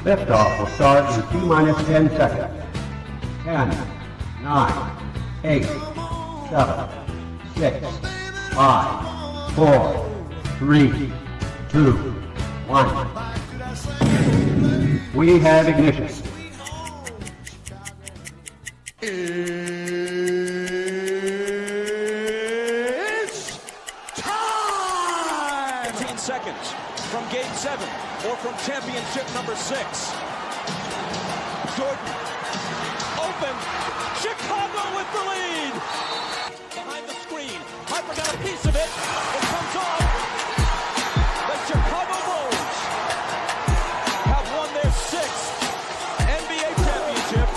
Liftoff will start in T-minus 10 seconds. 10, 9, 8, 7, 6, 5, 4, 3, 2, 1. We have ignition. It's time! 15 seconds from Game 7 or from championship number 6. Jordan, open, Chicago with the lead! Behind the screen, Harper got a piece of it, it comes off. The Chicago Bulls have won their 6th NBA championship.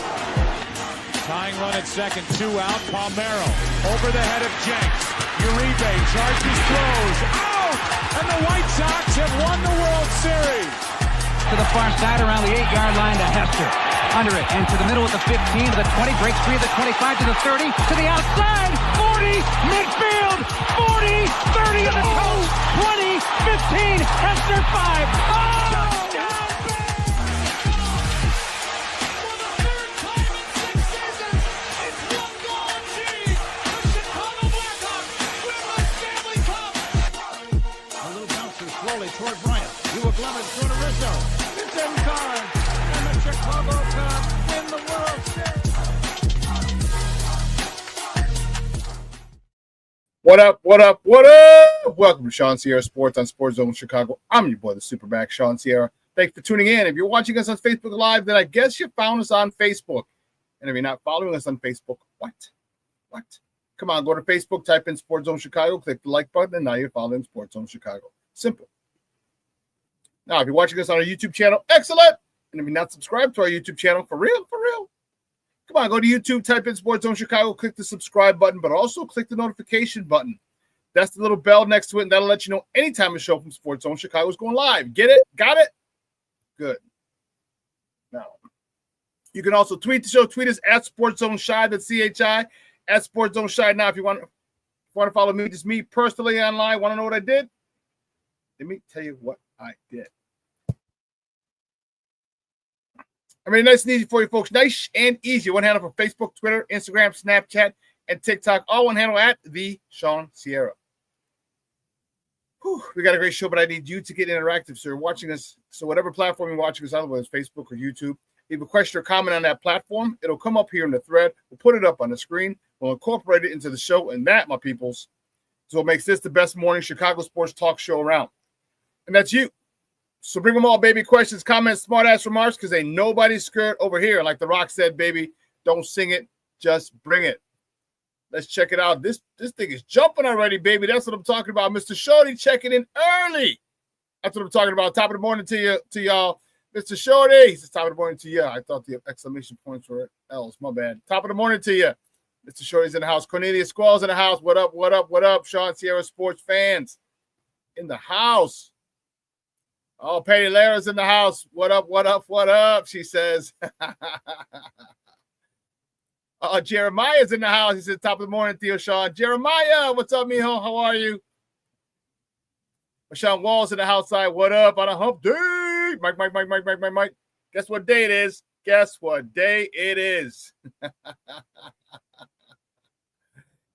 Tying run at second, 2 out, Palmero over the head of Jenks. Uribe charges, throws, out! And the White Sox have won the World Series. To the far side around the 8-yard line to Hester. Under it, and to the middle at the 15, to the 20, breaks free of the 25, to the 30, to the outside, 40, midfield, 40, 30 to the coast, 20, 15, Hester 5. Oh! Toward Bryant, you will glove it through to Rizzo. It's in time, and the Chicago Cubs win the World Series. What up, what up, what up? Welcome to ShawnSierraSports on Sports Zone Chicago. I'm your boy, the SuperBack, Shawn Sierra. Thanks for tuning in. If you're watching us on Facebook Live, then I guess you found us on Facebook. And if you're not following us on Facebook, what? Come on, go to Facebook, type in Sports Zone Chicago, click the like button, and now you're following Sports Zone Chicago. Simple. Now, if you're watching us on our YouTube channel, excellent. And if you're not subscribed to our YouTube channel, for real, come on, go to YouTube, type in Sports Zone Chicago, click the subscribe button, but also click the notification button. That's the little bell next to it, and that'll let you know anytime a show from Sports Zone Chicago is going live. Get it? Got it? Good. Now, you can also tweet the show. Tweet us at Sports Zone Shy, that's CHI, at Sports Zone Shy. Now, if you want to follow me, just me personally online, want to know what I did? Let me tell you what I did. I mean, nice and easy for you folks. Nice and easy. One handle for Facebook, Twitter, Instagram, Snapchat, and TikTok. All one handle at the Shawn Sierra. We got a great show, but I need you to get interactive. So you're watching us. So whatever platform you're watching us on, whether it's Facebook or YouTube, leave a question or comment on that platform. It'll come up here in the thread. We'll put it up on the screen. We'll incorporate it into the show. And that, my peoples, is what makes this the best morning Chicago sports talk show around. And that's you. So bring them all, baby. Questions, comments, smart-ass remarks, because ain't nobody scared over here. Like The Rock said, baby, don't sing it, just bring it. Let's check it out. This thing is jumping already, baby. That's what I'm talking about. Mr. Shorty checking in early. That's what I'm talking about. Top of the morning to y'all. Mr. Shorty. It's top of the morning to you. I thought the exclamation points were L's. My bad. Top of the morning to you. Mr. Shorty's in the house. Cornelius Squall's in the house. What up, what up, what up? ShawnSierraSports fans in the house. Oh, Patty Lara's in the house. What up, what up, what up? She says. Jeremiah's in the house. He said, top of the morning, Theo Shawn. Jeremiah, what's up, mijo? How are you? Sean Wall's in the house side. What up on a hump day? Mike. Guess what day it is?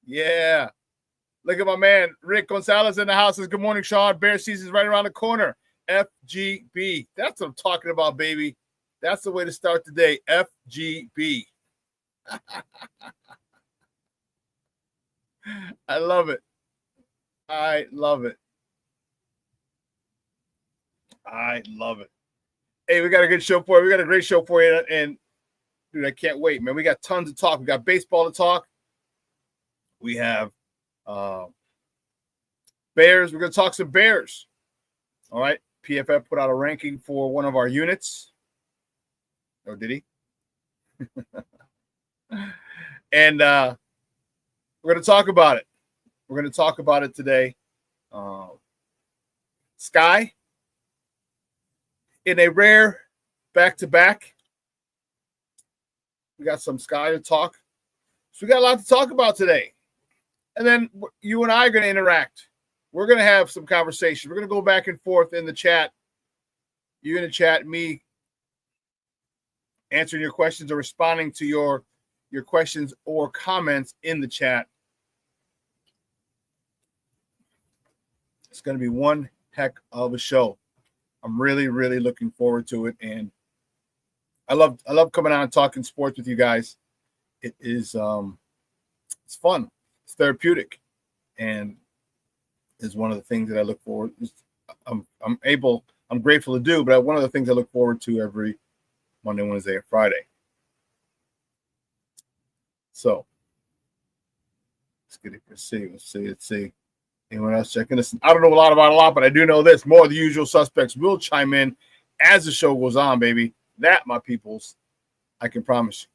Yeah. Look at my man, Rick Gonzalez in the house. Says, good morning, Shawn. Bear season's right around the corner. FGB. That's what I'm talking about, baby. That's the way to start the day. FGB. I love it. I love it. Hey, we got a good show for you. We got a great show for you. And, dude, I can't wait, man. We got tons to talk. We got baseball to talk. We have Bears. We're going to talk some Bears. All right. PFF put out a ranking for one of our units. Oh, did he? And we're going to talk about it. We're going to talk about it today. Sky, in a rare back-to-back, we got some Sky to talk. So we got a lot to talk about today. And then you and I are going to interact we're going to have some conversation. We're going to go back and forth in the chat. You in the chat, me answering your questions or responding to your questions or comments in the chat. It's going to be one heck of a show. I'm really, really looking forward to it. And I love coming out and talking sports with you guys. It is it's fun. It's therapeutic. And is one of the things that I look forward. I'm grateful to do, but one of the things I look forward to every Monday, Wednesday, and Friday. So let's get it. Let's see. Anyone else checking this? I don't know a lot, but I do know this. More of the usual suspects will chime in as the show goes on, baby. That, my peoples, I can promise you.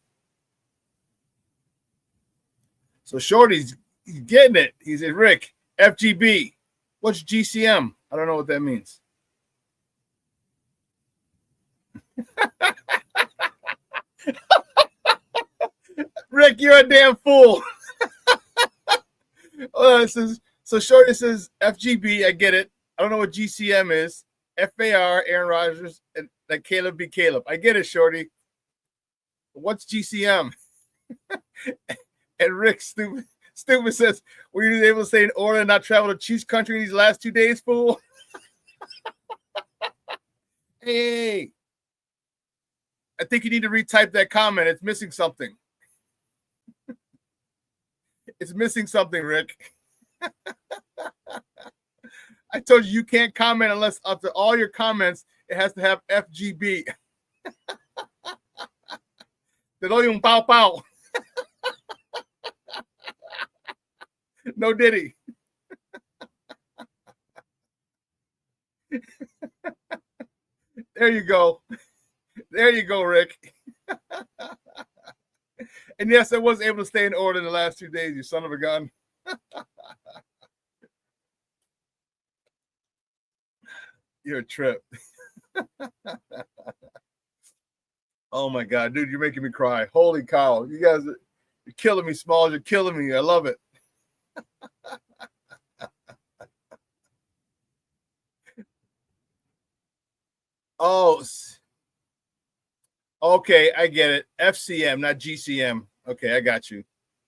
So Shorty's getting it. He said, Rick, FGB. What's GCM? I don't know what that means. Rick, you're a damn fool. So Shorty says FGB. I get it. I don't know what GCM is. FAR, Aaron Rodgers, and like Caleb be Caleb. I get it, Shorty. What's GCM? And Rick stupid says, were you able to stay in order and not travel to Chiefs country these last 2 days, fool? Hey, I think you need to retype that comment. It's missing something. It's missing something, Rick. I told you can't comment unless after all your comments, it has to have FGB. Te doy un pau pau. No Diddy. There you go. There you go, Rick. And yes, I was able to stay in order in the last 2 days, you son of a gun. You're a trip. Oh my God, dude, you're making me cry. Holy cow. You guys are killing me, Smalls. You're killing me. I love it. Oh, okay, I get it. FCM, not GCM. Okay, I got you.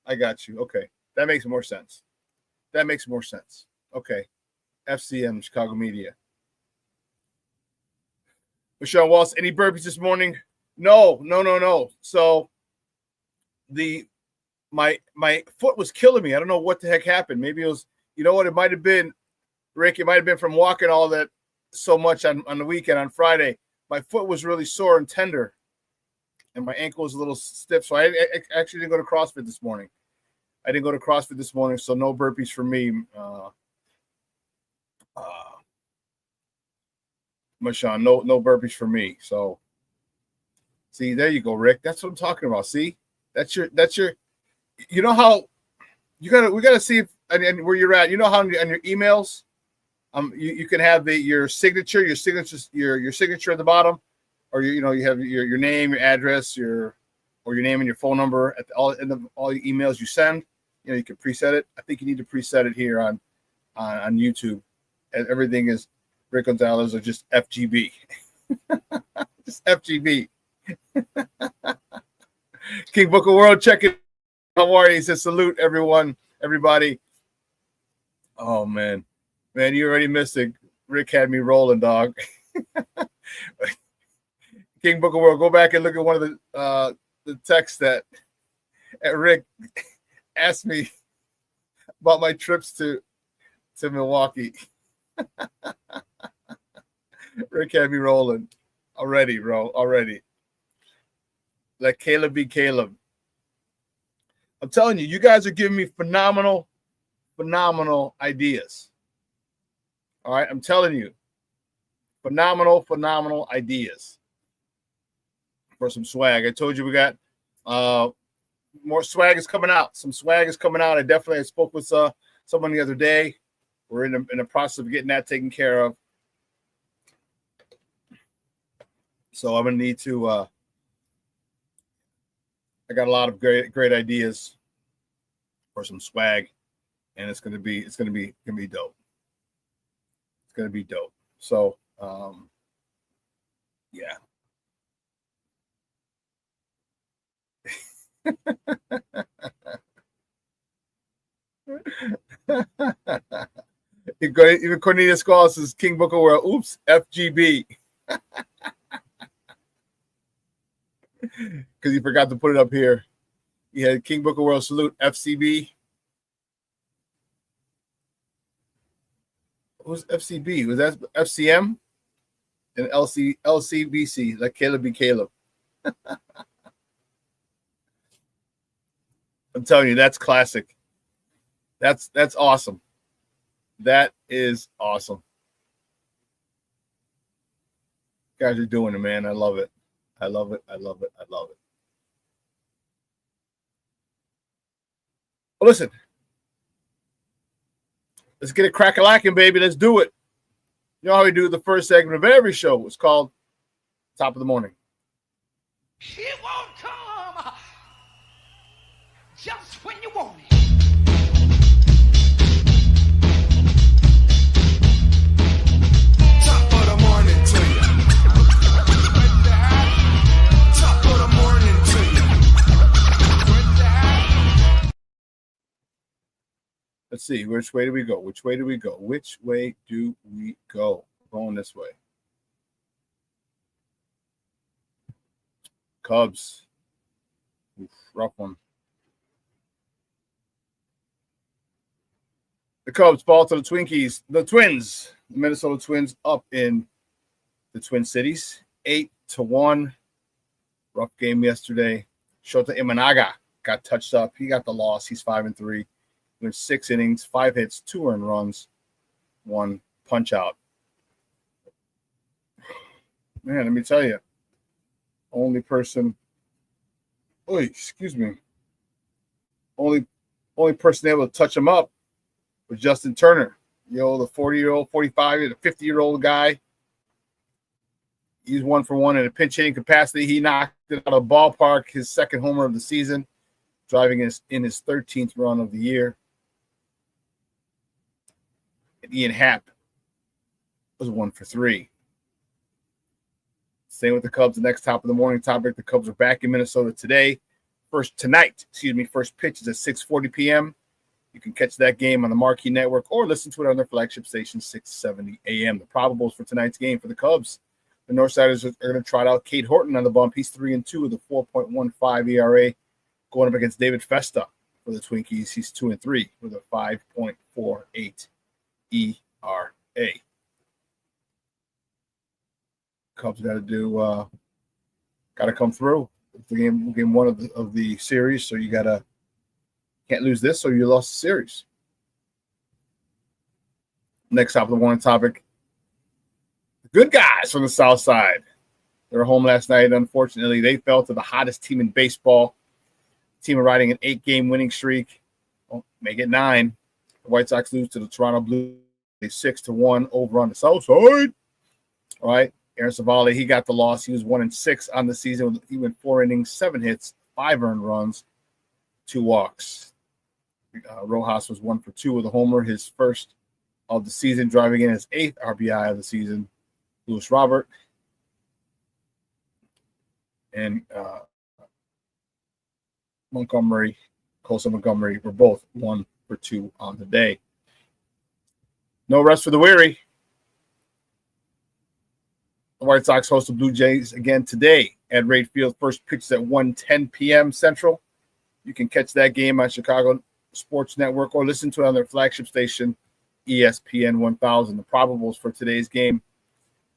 Okay, that makes more sense. Okay, FCM, Chicago Media. Michelle Walsh, any burpees this morning? No. So my foot was killing me. I don't know what the heck happened. Maybe it was, you know what? It might have been, Rick, it might have been from walking all that so much on the weekend on Friday. My foot was really sore and tender, and my ankle was a little stiff. So I actually didn't go to CrossFit this morning. So no burpees for me. Mashawn, no burpees for me. So see, there you go, Rick. That's what I'm talking about. See, that's your you know how we gotta see if and where you're at. You know how on your emails, you can have your signature at the bottom, or you have your name, your address, your name and your phone number at all the emails you send. You can preset it. I think you need to preset it here on YouTube. And everything is Rick Gonzalez or just FGB. Just FGB. King Book of World, check it. How are you? He says, salute everybody. Oh, man, you already missed it. Rick had me rolling, dog. King Book of World, go back and look at one of the texts that Rick asked me about my trips to Milwaukee. Rick had me rolling already, bro. Already. Let Caleb be Caleb. I'm telling you, you guys are giving me phenomenal ideas. All right, I'm telling you, phenomenal ideas for some swag. I told you we got more swag is coming out. Some swag is coming out. I spoke with someone the other day. We're in the process of getting that taken care of. So I'm gonna need to. I got a lot of great ideas for some swag, and it's gonna be dope. going to be dope. So, yeah. Even Cornelius Scholar says King Booker World. Oops, FGB. Because he forgot to put it up here. He had King Booker World salute FCB. What was FCB? Was that FCM? And LCBC, like Caleb be Caleb. I'm telling you, that's classic. That's awesome. That is awesome. You guys are doing it, man. I love it. I love it. I love it. I love it. Well, listen. Let's get it crack-a-lacking, baby. Let's do it. You know how we do the first segment of every show. It's called Top of the Morning. It won't come just when you want it. Top of the morning to you. Top of the morning to you. Let's see. Which way do we go? Which way do we go? Which way do we go? Going this way. Cubs. Oof, rough one. The Cubs fall to the Twinkies. The Twins. The Minnesota Twins up in the Twin Cities. 8-1. Rough game yesterday. Shota Imanaga got touched up. He got the loss. He's 5-3. Went 6 innings, 5 hits, 2 earned runs, 1 punch out. Man, let me tell you. Only person. Oh, excuse me. Only person able to touch him up was Justin Turner. The 40-year-old, 45, the 50-year-old guy. He's 1 for 1 in a pinch hitting capacity. He knocked it out of the ballpark, his second homer of the season, driving in his 13th run of the year. And Ian Happ was 1 for 3. Same with the Cubs. The next top of the morning topic. The Cubs are back in Minnesota today. First pitch is at 6:40 p.m. You can catch that game on the Marquee Network or listen to it on their flagship station, 670 a.m. The probables for tonight's game for the Cubs. The Northsiders are going to trot out Cade Horton on the bump. He's 3-2 with a 4.15 ERA. Going up against David Festa for the Twinkies. He's 2-3 with a 5.48 ERA. Cubs got to come through. It's the game one of the series, so you can't lose this, or you lost the series. Next top of the morning topic: the good guys from the South Side. They were home last night. Unfortunately, they fell to the hottest team in baseball. The team are riding an 8-game winning streak. Well, make it 9. The White Sox lose to the Toronto Blue Jays 6-1 over on the South Side. All right. Aaron Savali, he got the loss. He was 1-6 on the season. He went 4 innings, 7 hits, 5 earned runs, 2 walks. Rojas was 1 for 2 with a homer, his first of the season, driving in his 8th RBI of the season. Lewis Robert and Colson Montgomery were both 1 for 2 on the day. No rest for the weary. The White Sox host the Blue Jays again today at Wright Field. First pitch is at 1:10 p.m. Central. You can catch that game on Chicago Sports Network or listen to it on their flagship station, ESPN 1000. The probables for today's game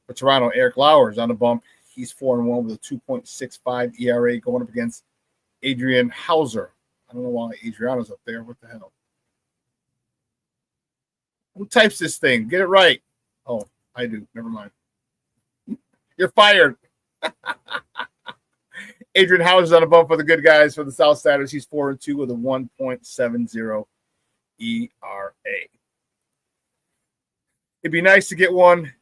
for Toronto: Eric Lauer is on the bump. He's 4-1 with a 2.65 ERA, going up against Adrian Hauser. I don't know why Adriano's up there. What the hell? Who types this thing? Get it right. Oh, I do. Never mind. You're fired. Adrian Hauser's on the bump for the good guys for the Southsiders. He's 4-2 with a 1.70 ERA. It'd be nice to get one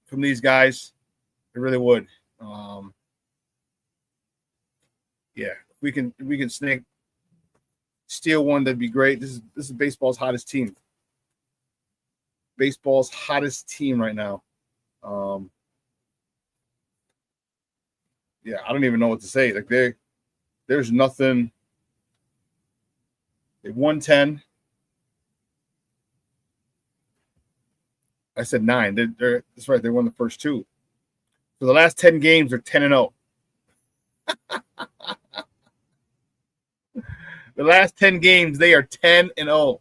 from these guys. It really would. Yeah, if we can steal one, that'd be great. This is baseball's hottest team. baseball's hottest team right now. Yeah, I don't even know what to say. Like there's nothing. They won 10. I said 9. That's right. They won the first 2. For the last 10 games, they're 10-0. The last 10 games, they are 10-0.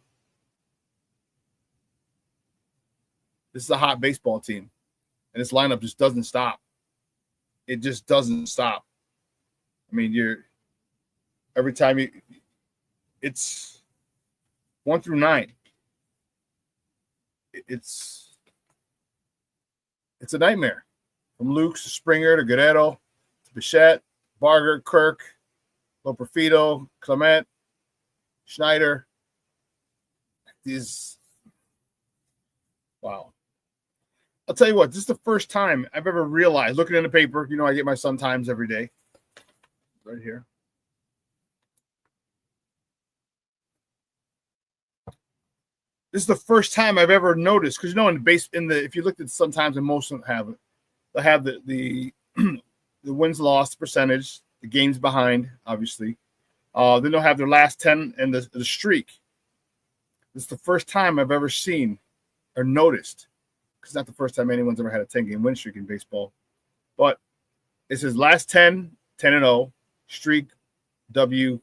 This is a hot baseball team, and this lineup just doesn't stop. It just doesn't stop. I mean, every time it's 1 through 9. It's a nightmare. From Lukes to Springer to Guerrero to Bichette, Barger, Kirk, Loperfido, Clement, Schneider. Wow. I'll tell you what, this is the first time I've ever realized, looking in the paper, I get my Sun Times every day. Right here. This is the first time I've ever noticed, because if you looked at Sun Times, and most of them have it, they'll have the wins loss percentage, the games behind, obviously. Then they'll have their last 10 and the streak. This is the first time I've ever seen or noticed. It's not the first time anyone's ever had a 10-game win streak in baseball. But it says last 10, 10-0, streak W10.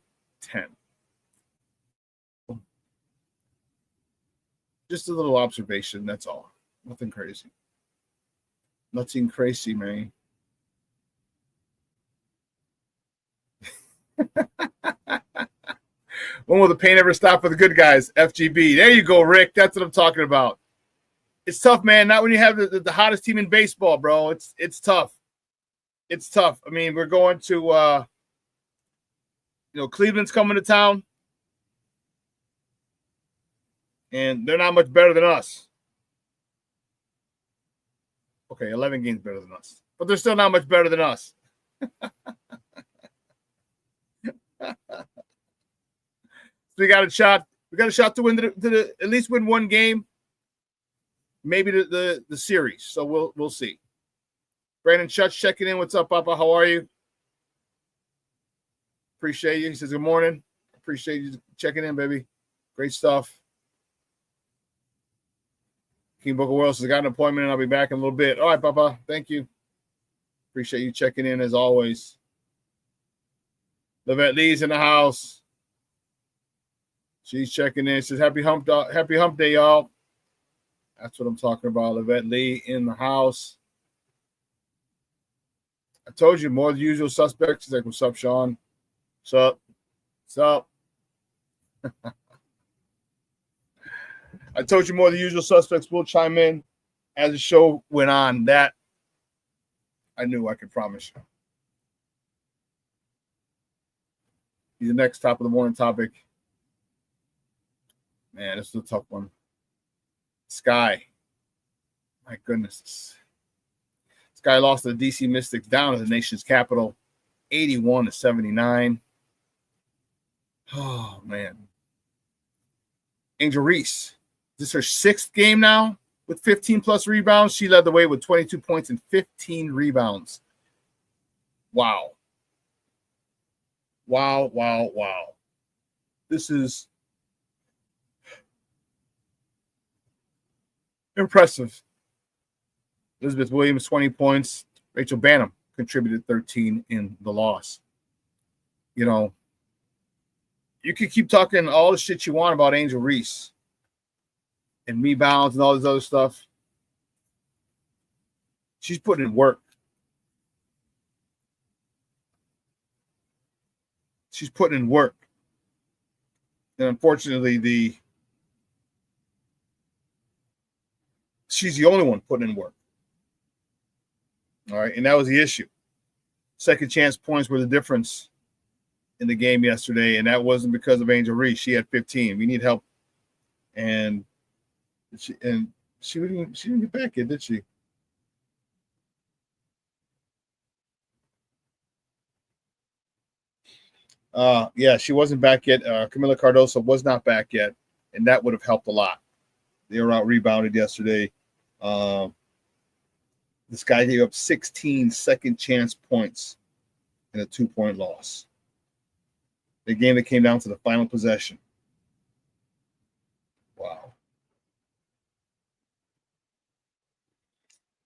Just a little observation, that's all. Nothing crazy. Nothing crazy, man. When will the pain ever stop for the good guys? FGB. There you go, Rick. That's what I'm talking about. It's tough, man. Not when you have the hottest team in baseball, bro. It's tough. It's tough. I mean, we're going to Cleveland's coming to town, and they're not much better than us. Okay, 11 games better than us, but they're still not much better than us. So we got a shot. We got a shot to win at least win one game. Maybe the series. So we'll see. Brandon Schutz checking in. What's up, Papa? How are you? Appreciate you. He says good morning. Appreciate you checking in, baby. Great stuff. King Booker World says I got an appointment and I'll be back in a little bit. All right, Papa. Thank you. Appreciate you checking in as always. Levette Lee's in the house. She's checking in. She says happy hump day, y'all. That's what I'm talking about. Levette Lee in the house. I told you more of the usual suspects. She's like, what's up, Shawn? What's up? What's up? I told you more of the usual suspects will chime in as the show went on. That I knew I could promise you. The next top of the morning topic. Man, this is a tough one. Sky. My goodness. Sky lost to the DC Mystics down at the nation's capital, 81-79. Oh, man. Angel Reese. This is her 6th game now with 15-plus rebounds. She led the way with 22 points and 15 rebounds. Wow. Wow, wow, wow. This is impressive. Elizabeth Williams, 20 points. Rachel Banham contributed 13 in the loss. You could keep talking all the shit you want about Angel Reese and rebounds and all this other stuff. She's putting in work. She's putting in work. And unfortunately, she's the only one putting in work. All right, and that was the issue. Second chance points were the difference in the game yesterday, and that wasn't because of Angel Reese. She had 15. We need help. And she didn't get back yet, did she? Yeah, she wasn't back yet. Camila Cardoso was not back yet, and that would have helped a lot. They were out rebounded yesterday. This guy gave up 16 second chance points in a 2-point loss. The game that came down to the final possession. Wow.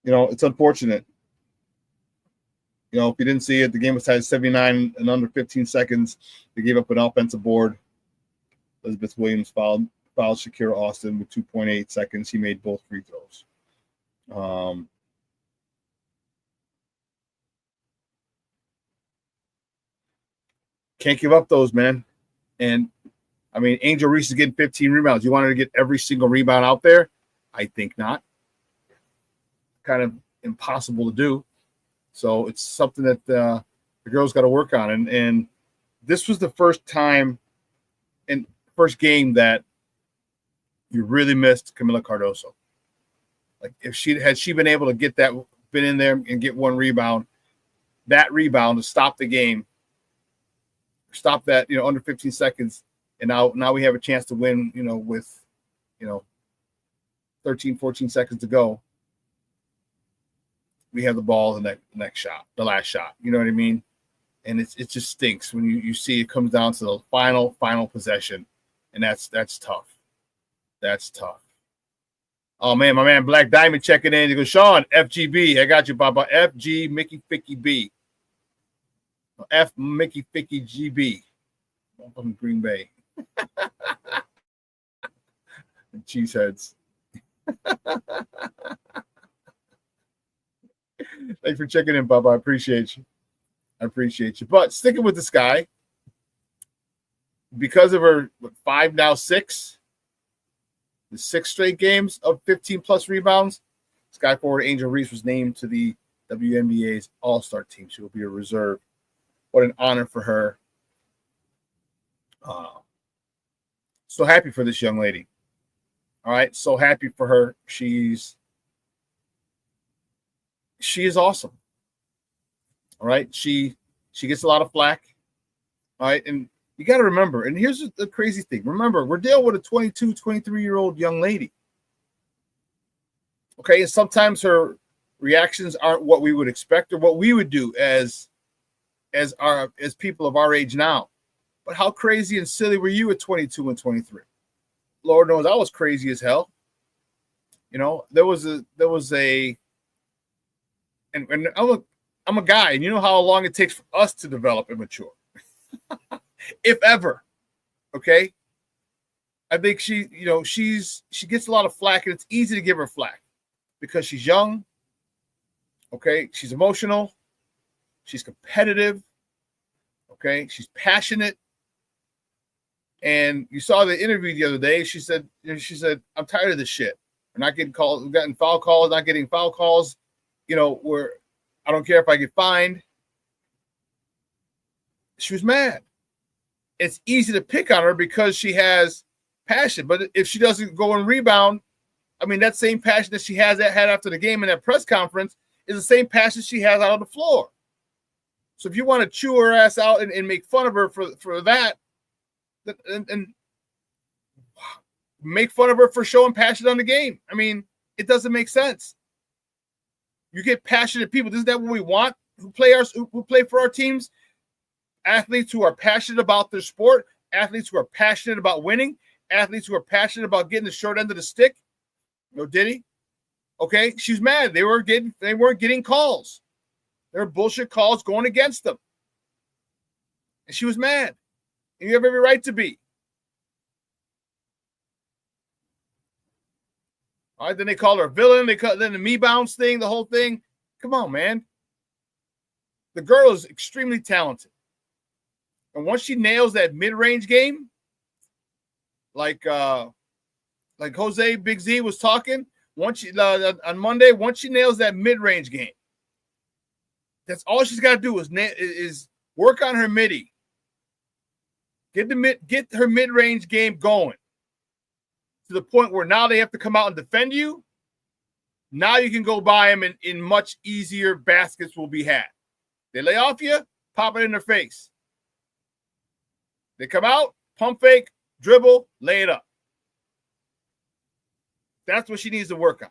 It's unfortunate. If you didn't see it, the game was tied 79 and under 15 seconds. They gave up an offensive board. Elizabeth Williams fouled Shakira Austin with 2.8 seconds. He made both free throws. Can't give up those, man. And, Angel Reese is getting 15 rebounds. You want her to get every single rebound out there? I think not. Kind of impossible to do. So it's something that the girls got to work on. And this was the first time and first game that you really missed Camila Cardoso. Like if she been able to been in there and get one rebound, that rebound to stop the game, stop that, under 15 seconds. And now we have a chance to win, with, 13, 14 seconds to go. We have the ball the next shot, the last shot. You know what I mean? And it just stinks when you see it comes down to the final possession. And that's tough. That's tough. Oh, man, my man Black Diamond checking in. He goes, Shawn, FGB. I got you, Baba. FG Mickey Ficky B. F Mickey Ficky GB. I'm from Green Bay. Cheeseheads. Thanks for checking in, Bubba. I appreciate you. But sticking with this guy, because of her 5, now 6, the 6 straight games of 15-plus rebounds, Sky forward Angel Reese was named to the WNBA's All-Star team. She will be a reserve. What an honor for her. So happy for this young lady. All right, so happy for her. She is awesome. All right, she gets a lot of flack. All right, and you got to remember, and here's the crazy thing. Remember, we're dealing with a 22, 23-year-old young lady. Okay, and sometimes her reactions aren't what we would expect or what we would do as people of our age now. But how crazy and silly were you at 22 and 23? Lord knows I was crazy as hell. There was a and I'm a guy, and you know how long it takes for us to develop and mature. If ever. Okay? I think she gets a lot of flack, and it's easy to give her flack because she's young. Okay? She's emotional. She's competitive. Okay? She's passionate. And you saw the interview the other day. She said, I'm tired of this shit. I'm not getting calls. We've gotten foul calls, not getting foul calls. Where I don't care if I get fined. She was mad. It's easy to pick on her because she has passion. But if she doesn't go and rebound, that same passion that she had after the game in that press conference is the same passion she has out on the floor. So if you want to chew her ass out and make fun of her for that, and make fun of her for showing passion on the game. It doesn't make sense. You get passionate people. Isn't that what we want? Who play for our teams? Athletes who are passionate about their sport, athletes who are passionate about winning, athletes who are passionate about getting the short end of the stick. Did he? Okay, she's mad. They weren't getting calls. There were bullshit calls going against them. And she was mad. And you have every right to be. All right, then they call her a villain. Then the me bounce thing, the whole thing. Come on, man. The girl is extremely talented. And once she nails that mid-range game, like Jose Big Z was talking, on Monday, once she nails that mid-range game, that's all she's got to do is work on her midi. Get her mid-range game going to the point where now they have to come out and defend you. Now you can go by them in much easier baskets will be had. They lay off you, pop it in their face. They come out, pump fake, dribble, lay it up. That's what she needs to work on.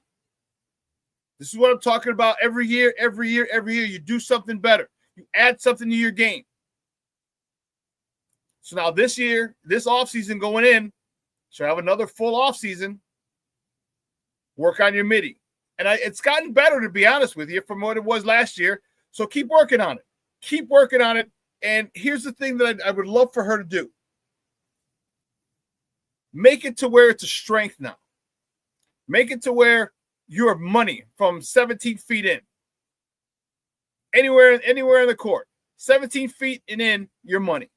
This is what I'm talking about every year. You do something better. You add something to your game. So now this year, this offseason going in, she'll have another full offseason. Work on your midi. And it's gotten better, to be honest with you, from what it was last year. So keep working on it. Keep working on it. And here's the thing that I would love for her to do. Make it to where it's a strength now. Make it to where your money from 17 feet in. Anywhere in the court. 17 feet and in, your money.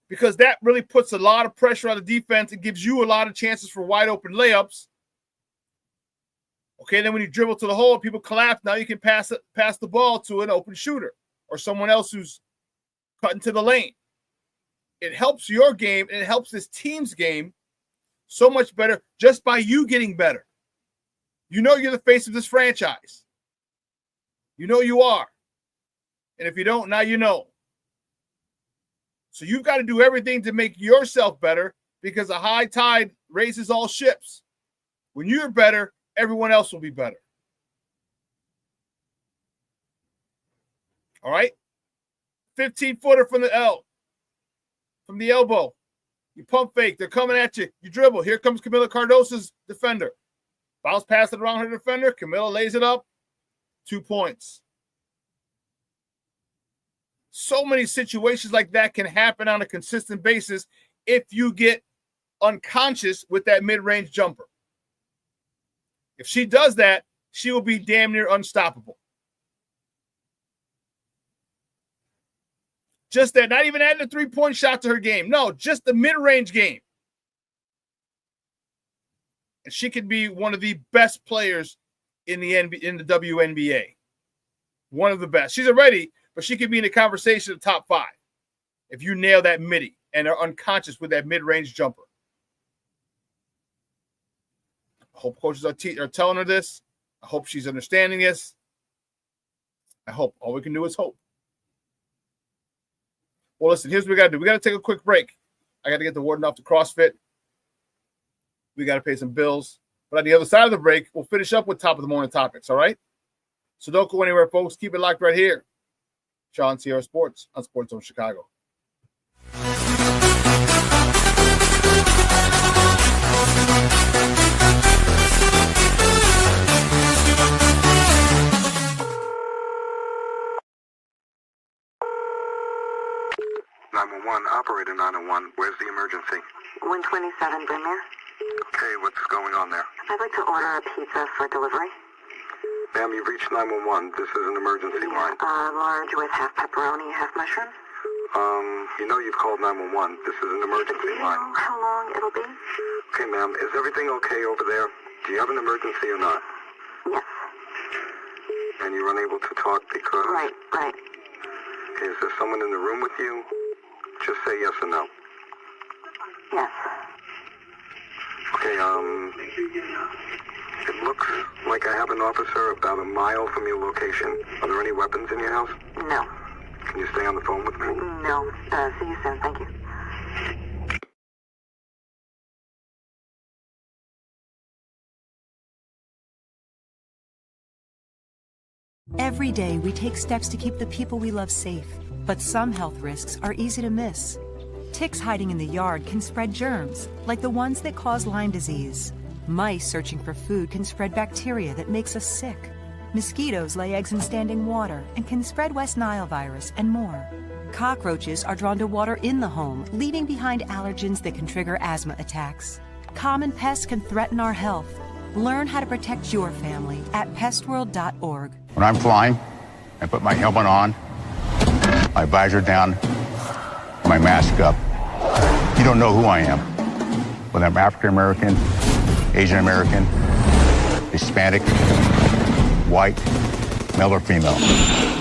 Because that really puts a lot of pressure on the defense. It gives you a lot of chances for wide open layups. Okay, then when you dribble to the hole, people collapse. Now you can pass the ball to an open shooter or someone else who's cutting to the lane. It helps your game and it helps this team's game so much better just by you getting better. You know you're the face of this franchise. You know you are. And if you don't, now you know. So you've got to do everything to make yourself better because a high tide raises all ships. When you're better, everyone else will be better. All right? 15-footer from the elbow. You pump fake. They're coming at you. You dribble. Here comes Camila Cardoso's defender. Bounce pass it around her defender. Camila lays it up. 2 points. So many situations like that can happen on a consistent basis if you get unconscious with that mid-range jumper. If she does that, she will be damn near unstoppable. Just that, not even adding a three-point shot to her game. No, just the mid-range game. And she could be one of the best players in the WNBA. One of the best. She's already, but she could be in the conversation of top 5 if you nail that midi and are unconscious with that mid-range jumper. I hope coaches are telling her this. I hope she's understanding this. I hope. All we can do is hope. Well, listen, here's what we got to do. We got to take a quick break. I got to get the warden off to CrossFit. We got to pay some bills. But on the other side of the break, we'll finish up with top of the morning topics, all right? So don't go anywhere, folks. Keep it locked right here. Shawn Sierra Sports on Sports Zone Chicago. 911, operator 901. Where's the emergency? 127 Brymere. Okay, what's going on there? I'd like to order a pizza for delivery. Ma'am, you've reached 911. This is an emergency line. Large with half pepperoni, half mushroom. You know you've called 911. This is an emergency Do you line. know how long it'll be? Okay, ma'am, is everything okay over there? Do you have an emergency or not? Yes. And you're unable to talk because... Right. Is there someone in the room with you? Just say yes or no. Yes. Okay, it looks like I have an officer about a mile from your location. Are there any weapons in your house? No. Can you stay on the phone with me? No. See you soon. Thank you. Every day, we take steps to keep the people we love safe, but some health risks are easy to miss. Ticks hiding in the yard can spread germs, like the ones that cause Lyme disease. Mice searching for food can spread bacteria that makes us sick. Mosquitoes lay eggs in standing water and can spread West Nile virus and more. Cockroaches are drawn to water in the home, leaving behind allergens that can trigger asthma attacks. Common pests can threaten our health. Learn how to protect your family at pestworld.org. When I'm flying, I put my helmet on, my visor down, my mask up. You don't know who I am. Whether I'm African American, Asian American, Hispanic, white, male or female.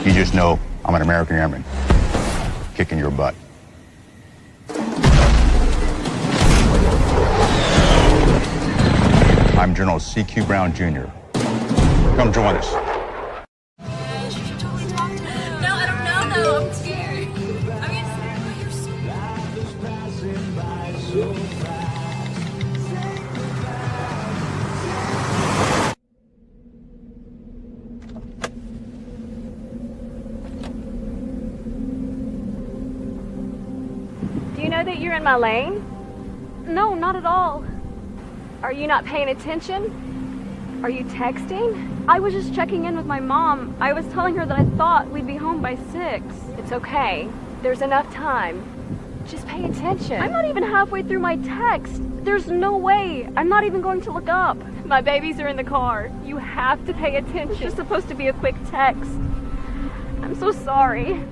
You just know I'm an American airman kicking your butt. I'm General C.Q. Brown Jr. Come join us. No, I don't know though. I'm scared. I mean, you're so in my lane? No, not at all. Are you not paying attention? Are you texting? I was just checking in with my mom. I was telling her that I thought we'd be home by 6. It's okay. There's enough time. Just pay attention. I'm not even halfway through my text. There's no way. I'm not even going to look up. My babies are in the car. You have to pay attention. It's just supposed to be a quick text. I'm so sorry.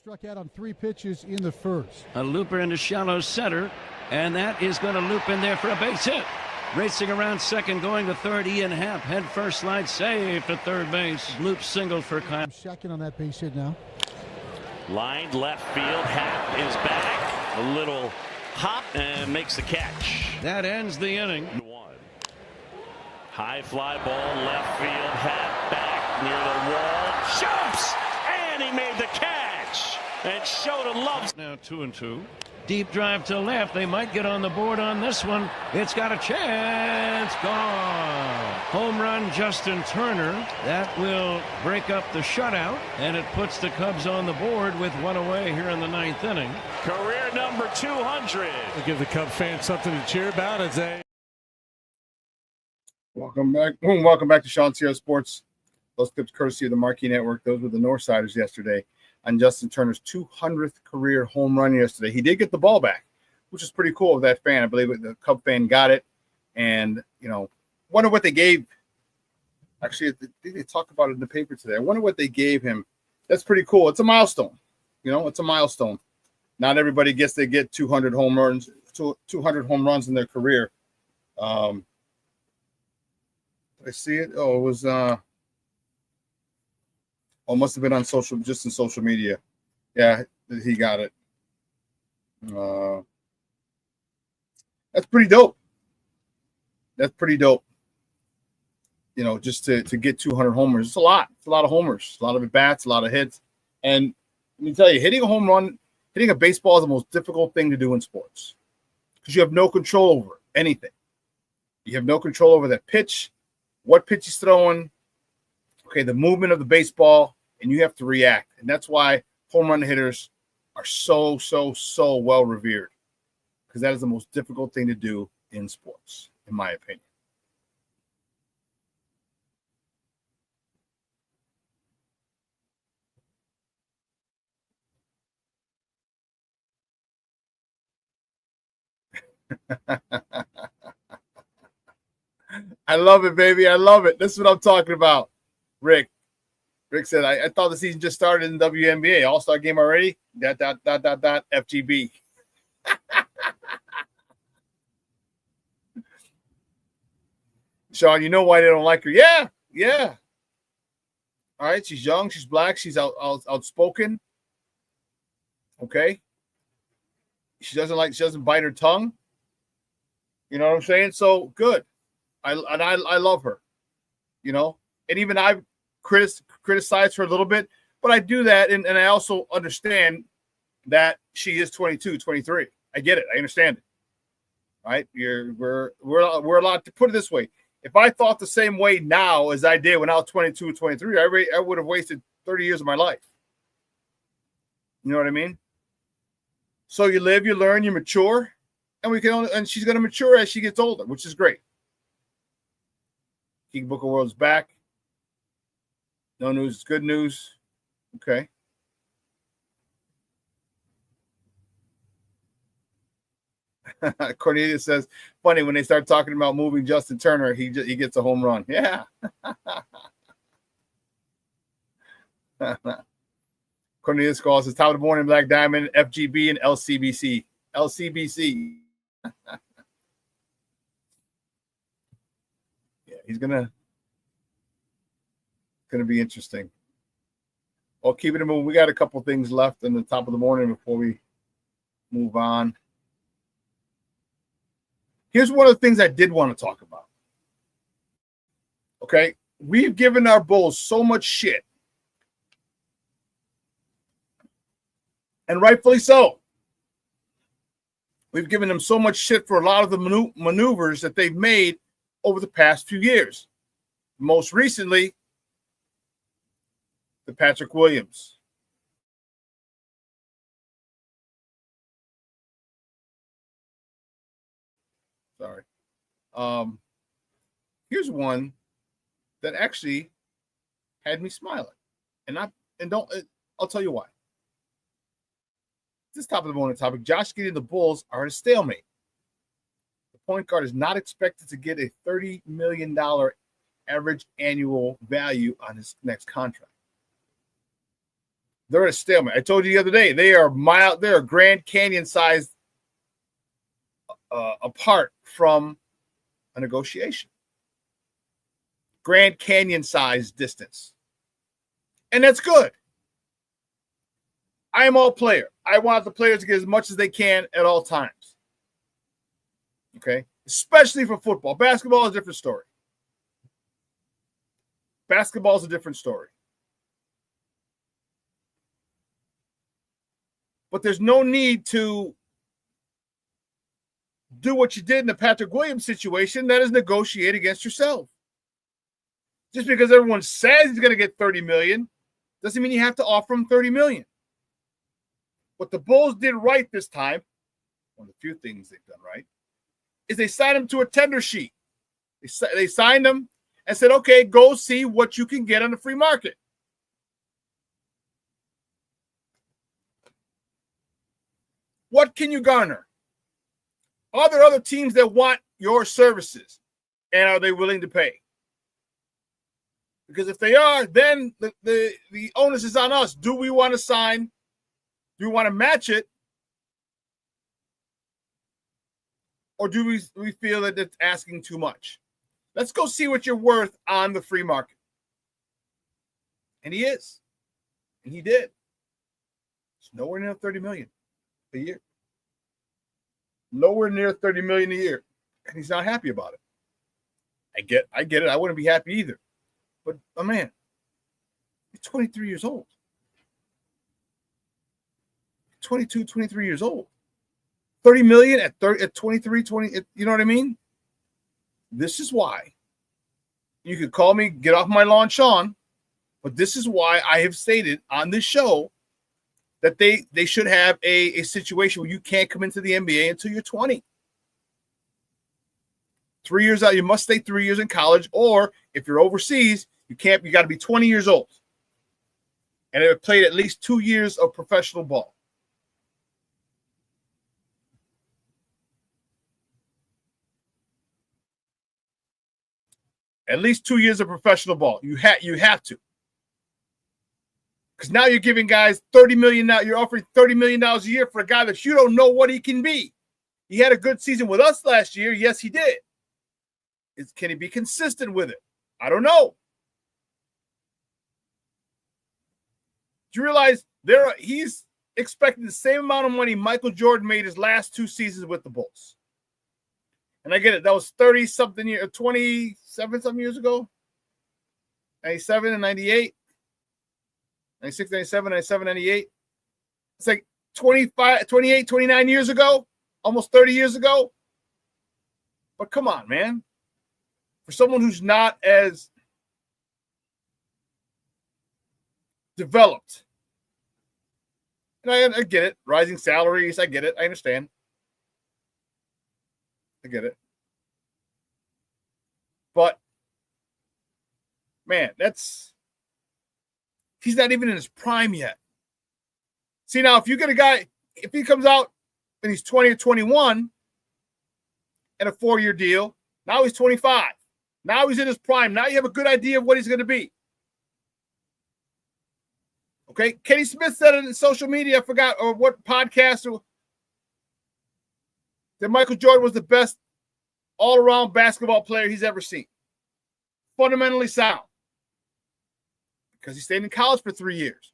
Struck out on 3 pitches in the first. A looper into shallow center, and that is going to loop in there for a base hit. Racing around second, going to third, Ian Happ. Head first slide, save to third base. Loop single for Kyle. Second on that base hit now. Lined left field, Happ is back. A little hop and makes the catch. That ends the inning. 1. High fly ball, left field, Happ back near the wall. Jumps! And he made the catch. And showed a love. Now 2-2. Deep drive to left. They might get on the board on this one. It's got a chance. Gone. Home run, Justin Turner. That will break up the shutout, and it puts the Cubs on the board with 1 away here in the 9th inning. Career number 200. We'll give the Cub fans something to cheer about as they. Welcome back. Welcome back to Shawn Sierra Sports. Those clips courtesy of the Marquee Network. Those were the Northsiders yesterday on Justin Turner's 200th career home run yesterday. He did get the ball back, which is pretty cool of that fan. I believe the Cub fan got it. And, wonder what they gave. Actually, they talked about it in the paper today. I wonder what they gave him. That's pretty cool. It's a milestone. It's a milestone. Not everybody gets to get 200 home runs, 200 home runs in their career. Did I see it? Oh, it was must have been on social media. Yeah, he got it. That's pretty dope. Just to get 200 homers. It's a lot. It's a lot of homers. A lot of at-bats, a lot of hits. And let me tell you, hitting a home run, hitting a baseball is the most difficult thing to do in sports because you have no control over anything. You have no control over that pitch, what pitch he's throwing, the movement of the baseball, and you have to react. And that's why home run hitters are so well revered, because that is the most difficult thing to do in sports, in my opinion. I love it, baby. I love it. This is what I'm talking about. Rick said, I thought the season just started in WNBA. All-Star game already? ... FGB. Shawn, you know why they don't like her? Yeah. All right, she's young, she's black, she's outspoken. Okay. She doesn't bite her tongue. You know what I'm saying? So good. I love her. And even I've criticized her a little bit, but I do that, and I also understand that she is 22, 23. I get it. I understand it. Right? We're allowed to put it this way. If I thought the same way now as I did when I was 22, 23, I would have wasted 30 years of my life. You know what I mean? So you live, you learn, you mature, and she's going to mature as she gets older, which is great. King Book of World's back. No news is good news. Okay. Cornelius says, funny, when they start talking about moving Justin Turner, he gets a home run. Yeah. Cornelius calls, it's top of the morning, Black Diamond, FGB, and LCBC. LCBC. Yeah, he's gonna be interesting. Well, keep it moving. We got a couple things left in the top of the morning before we move on. Here's one of the things I did want to talk about. Okay, we've given our Bulls so much shit And rightfully so. We've given them so much shit for a lot of the maneuvers that they've made over the past few years. Most recently, the Patrick Williams. Sorry. Here's one that actually had me smiling. I'll tell you why. This top of the morning topic, Josh Giddey and the Bulls are at a stalemate. The point guard is not expected to get a $30 million average annual value on his next contract. They're at a stalemate. I told you the other day, they are Grand Canyon sized apart from a negotiation. Grand Canyon sized distance. And that's good. I am all player. I want the players to get as much as they can at all times. Okay? Especially for football. Basketball is a different story. Basketball is a different story. But there's no need to do what you did in the Patrick Williams situation, that is negotiate against yourself. Just because everyone says he's going to get $30 million doesn't mean you have to offer him $30 million. What the Bulls did right this time, one of the few things they've done right, is they signed him to a tender sheet. They signed him and said, okay, go see what you can get on the free market. What can you garner? Are there other teams that want your services? And are they willing to pay? Because if they are, then the onus is on us. Do we want to sign? Do we want to match it? Or do we feel that it's asking too much? Let's go see what you're worth on the free market. And he is. And he did. It's nowhere near $30 million a year. Nowhere near $30 million a year. And he's not happy about it. I get it. I wouldn't be happy either. But, oh man, he's 23 years old. 22, 23 years old. $30 million at 23, 20, you know what I mean? This is why. You could call me, get off my lawn, Shawn, but this is why I have stated on this show that they should have a situation where you can't come into the NBA until you're 20. 3 years out, you must stay 3 years in college, or if you're overseas, you got to be 20 years old. And have played at least 2 years of professional ball. At least 2 years of professional ball. You have to. Because now you're giving guys $30 million now. You're offering $30 million a year for a guy that you don't know what he can be. He had a good season with us last year. Yes, he did. Can he be consistent with it? I don't know. Do you realize he's expecting the same amount of money Michael Jordan made his last 2 seasons with the Bulls? And I get it. That was 30-something years, 27-something years ago. 97 and 98. 96, 97, 97, 98. It's like 25, 28, 29 years ago. Almost 30 years ago. But come on, man. For someone who's not as developed. And I get it. Rising salaries. I get it. I understand. I get it. But, man, he's not even in his prime yet. See, now, if you get a guy, if he comes out and he's 20 or 21 and a 4-year deal, now he's 25. Now he's in his prime. Now you have a good idea of what he's going to be. Okay? Kenny Smith said it in social media, I forgot, or what podcast, that Michael Jordan was the best all-around basketball player he's ever seen. Fundamentally sound. Because he stayed in college for 3 years.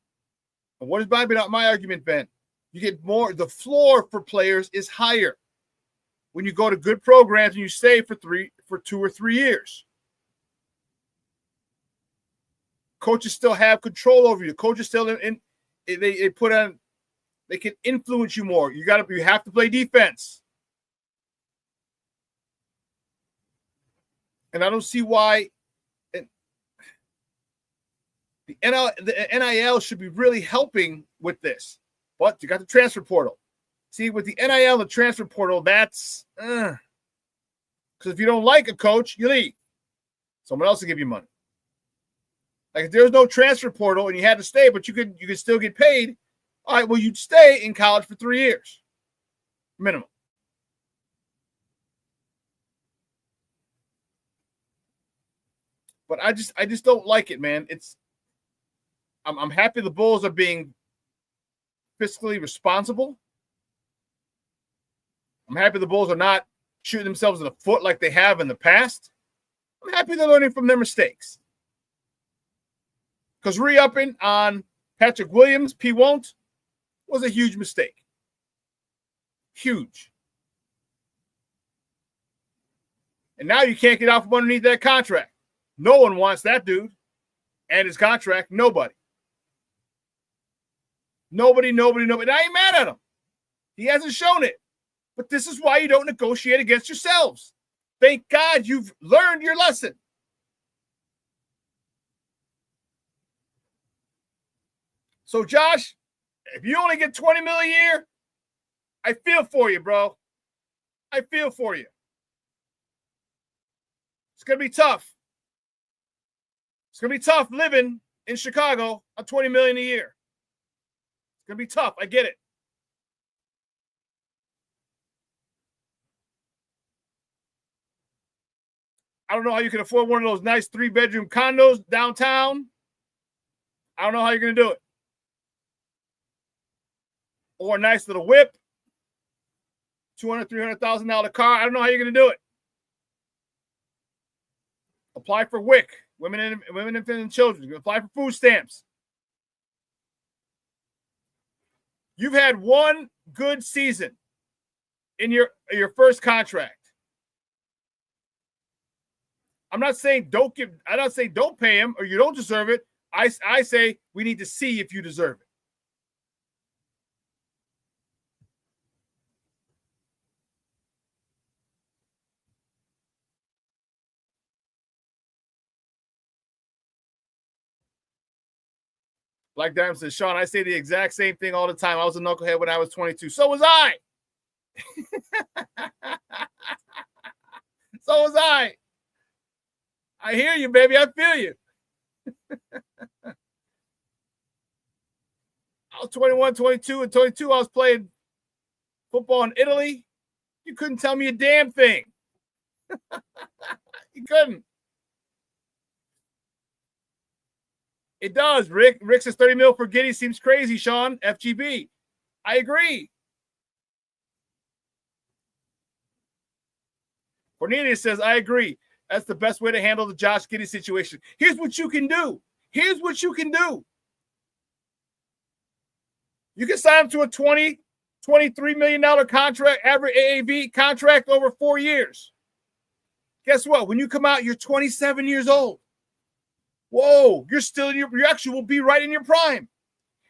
And what has my argument been? You get more, the floor for players is higher when you go to good programs and you stay for 2 or 3 years. Coaches still have control over you. Coaches still they put on They can influence you more. You have to play defense. And I don't see why the NIL should be really helping with this. But you got the transfer portal. See, with the NIL, the transfer portal, that's because if you don't like a coach, you leave. Someone else will give you money. Like if there's no transfer portal and you had to stay, but you could still get paid. All right, well, you'd stay in college for 3 years, minimum. But I just don't like it, man. I'm happy the Bulls are being fiscally responsible. I'm happy the Bulls are not shooting themselves in the foot like they have in the past. I'm happy they're learning from their mistakes. Because re-upping on Patrick Williams, P. Won't, was a huge mistake. Huge. And now you can't get out from underneath that contract. No one wants that dude and his contract. Nobody. Nobody. I ain't mad at him. He hasn't shown it. But this is why you don't negotiate against yourselves. Thank God you've learned your lesson. So, Josh, if you only get $20 million a year, I feel for you, bro. I feel for you. It's going to be tough. It's going to be tough living in Chicago on $20 million a year. It's going to be tough. I get it. I don't know how you can afford one of those nice 3-bedroom condos downtown. I don't know how you're going to do it. Or a nice little whip. $200,000, $300,000 car. I don't know how you're going to do it. Apply for WIC, Women, Infant, and Children. You can apply for food stamps. You've had one good season in your first contract. I'm not saying don't pay him or you don't deserve it. I say we need to see if you deserve it. Black Diamond says, Shawn, I say the exact same thing all the time. I was a knucklehead when I was 22. So was I. So was I. I hear you, baby. I feel you. I was 21, 22, and 22. I was playing football in Italy. You couldn't tell me a damn thing. You couldn't. It does, Rick. Rick says 30 mil for Giddey seems crazy, Shawn. FGB. I agree. Cornelius says, I agree. That's the best way to handle the Josh Giddey situation. Here's what you can do. Here's what you can do. You can sign him to a $23 million contract, average AAV contract over 4 years. Guess what? When you come out, you're 27 years old. Whoa, you're still in you actually will be right in your prime.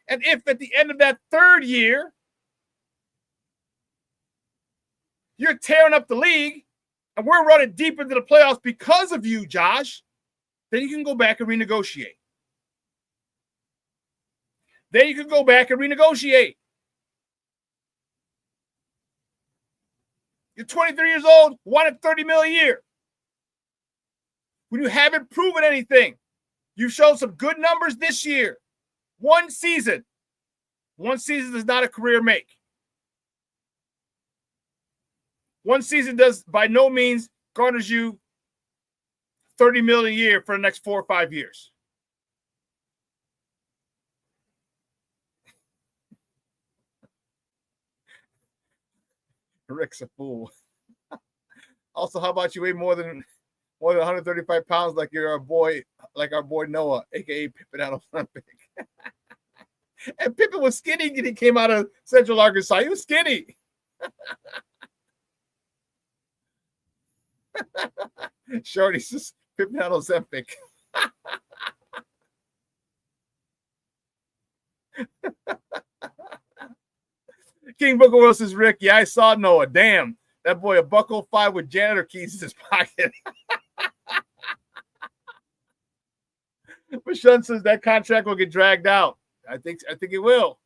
And if at the end of that third year, you're tearing up the league and we're running deep into the playoffs because of you, Josh, then you can go back and renegotiate. Then you can go back and renegotiate. You're 23 years old, wanted $30 million a year. When you haven't proven anything, you've shown some good numbers this year. One season. One season does not a career make. One season does by no means garners you $30 million a year for the next 4 or 5 years. Rick's a fool. Also, how about you weigh more than 135 pounds like our boy Noah, aka Pippen out of Olympic. And Pippen was skinny when he came out of Central Arkansas. He was skinny. Shorty says Pippen out of Olympic. King Booker Will says, Rick, yeah, I saw Noah. Damn, that boy a $105 with janitor keys in his pocket. But Shawn says that contract will get dragged out. I think it will.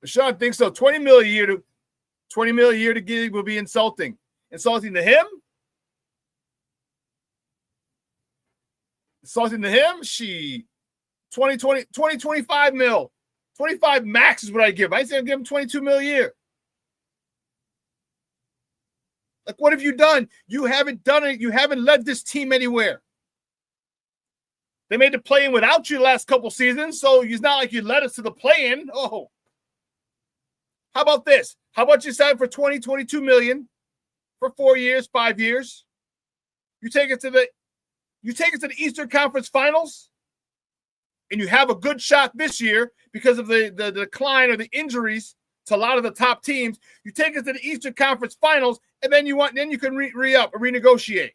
Shawn thinks so. $20 million a year to Giddy will be insulting. Insulting to him? Insulting to him? 25 mil. 25 max is what I give. I say I'd give him $22 million a year. Like, what have you done? You haven't done it. You haven't led this team anywhere. They made the play-in without you the last couple seasons, so it's not like you led us to the play-in. Oh. How about this? How about you sign for $22 million for 4 years, 5 years? You take it to the Eastern Conference Finals, and you have a good shot this year because of the decline or the injuries to a lot of the top teams. You take us to the Eastern Conference Finals, and then you can re-up or renegotiate.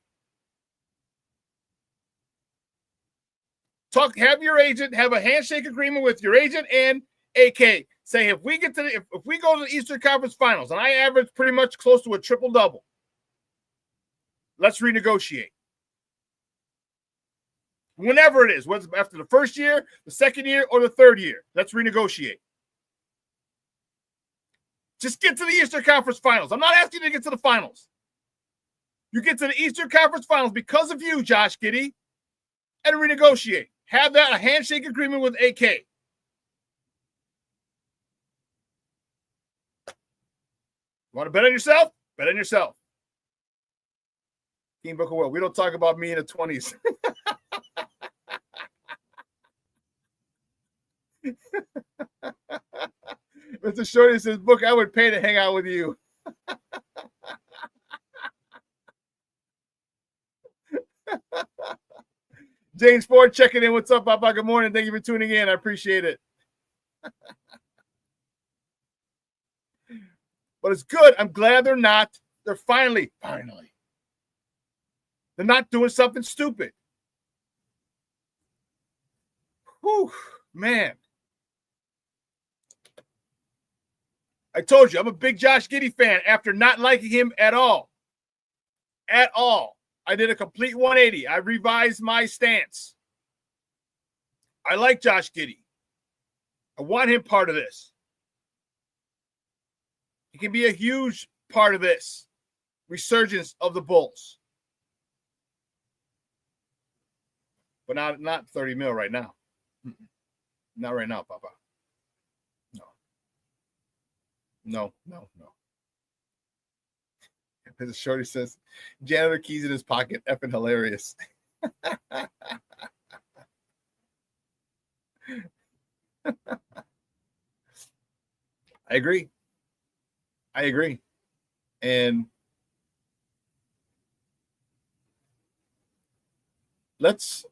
Have your agent have a handshake agreement with your agent and AK. Say if we go to the Eastern Conference Finals and I average pretty much close to a triple-double, let's renegotiate. Whenever it is, whether it's after the first year, the second year, or the third year, let's renegotiate. Just get to the Eastern Conference Finals. I'm not asking you to get to the finals. You get to the Eastern Conference Finals because of you, Josh Giddey, and renegotiate. Have a handshake agreement with AK. Want to bet on yourself? Bet on yourself. King Booker Will. We don't talk about me in the 20s. Mr. Shorty says, Book, I would pay to hang out with you. James Ford checking in. What's up, Papa? Good morning. Thank you for tuning in. I appreciate it. But it's good. I'm glad they're finally, they're not doing something stupid. Whew, man. I told you, I'm a big Josh Giddey fan after not liking him at all. At all. I did a complete 180. I revised my stance. I like Josh Giddey. I want him part of this. He can be a huge part of this resurgence of the Bulls. But not 30 mil right now. Not right now, Papa. No. As Shorty says, janitor keys in his pocket, effing hilarious. I agree. And let's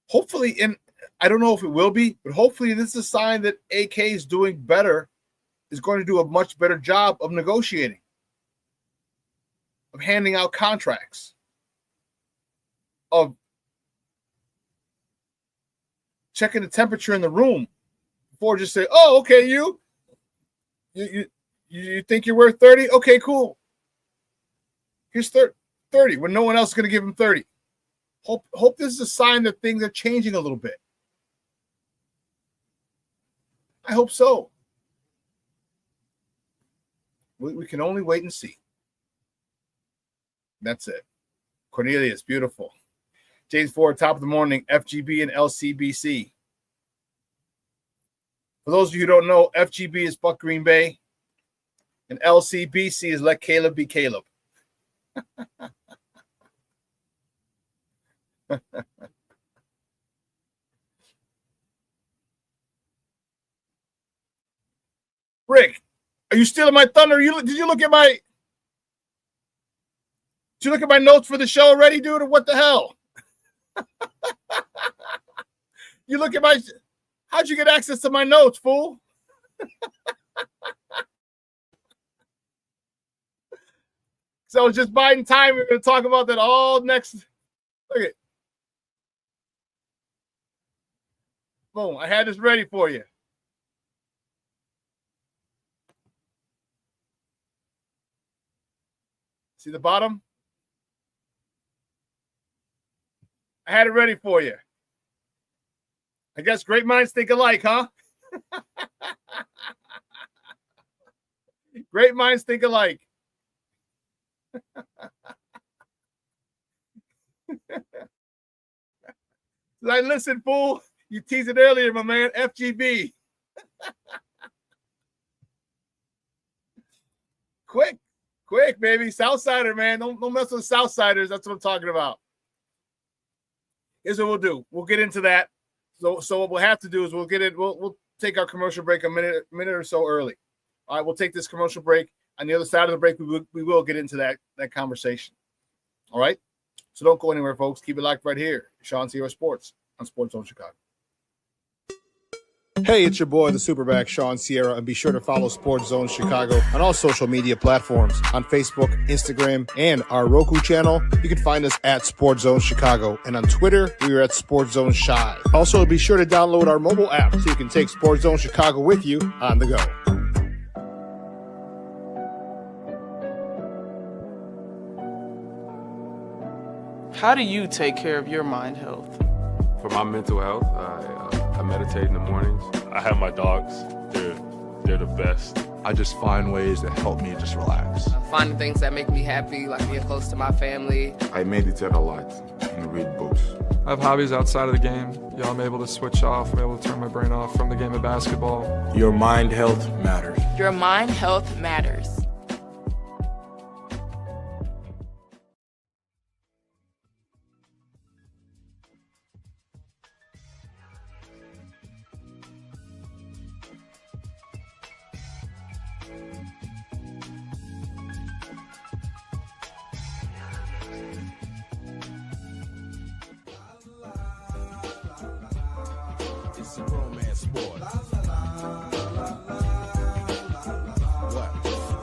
hopefully, and I don't know if it will be, but hopefully this is a sign that AK is doing better, is going to do a much better job of negotiating, of handing out contracts, of checking the temperature in the room before just say, oh, okay, you think you're worth 30? Okay, cool. Here's 30 when no one else is going to give him 30. Hope this is a sign that things are changing a little bit. I hope so. We can only wait and see. That's it. Cornelius, beautiful. James Ford, top of the morning, FGB and LCBC. For those of you who don't know, FGB is Buck Green Bay, and LCBC is Let Caleb Be Caleb. Rick, are you stealing my thunder? Did you look at my notes for the show already, dude? Or what the hell? You look at how'd you get access to my notes, fool? So it's just biding time. We're going to talk about that all next. Look at. Boom. I had this ready for you. See the bottom? I had it ready for you. I guess great minds think alike, huh? Great minds think alike. Like, listen, fool. You teased it earlier, my man. FGB. Quick, baby. Southsider, man. Don't mess with Southsiders. That's what I'm talking about. Here's what we'll do. We'll get into that. So what we'll have to do is we'll take our commercial break a minute or so early. All right, we'll take this commercial break. On the other side of the break, we will get into that conversation. All right? So don't go anywhere, folks. Keep it locked right here. Shawn Sierra Sports on Sports Zone Chicago. Hey, it's your boy, the SuperBack, Shawn Sierra, and be sure to follow Sports Zone Chicago on all social media platforms, on Facebook, Instagram, and our Roku channel. You can find us at Sports Zone Chicago, and on Twitter, we are at Sports Zone Shy. Also, be sure to download our mobile app so you can take Sports Zone Chicago with you on the go. How do you take care of your mind health? For my mental health, I meditate in the mornings. I have my dogs. They're the best. I just find ways that help me just relax. Finding things that make me happy, like being close to my family. I meditate a lot and read books. I have hobbies outside of the game. I'm able to switch off. I'm able to turn my brain off from the game of basketball. Your mind health matters. Your mind health matters. It's a romance sport. What?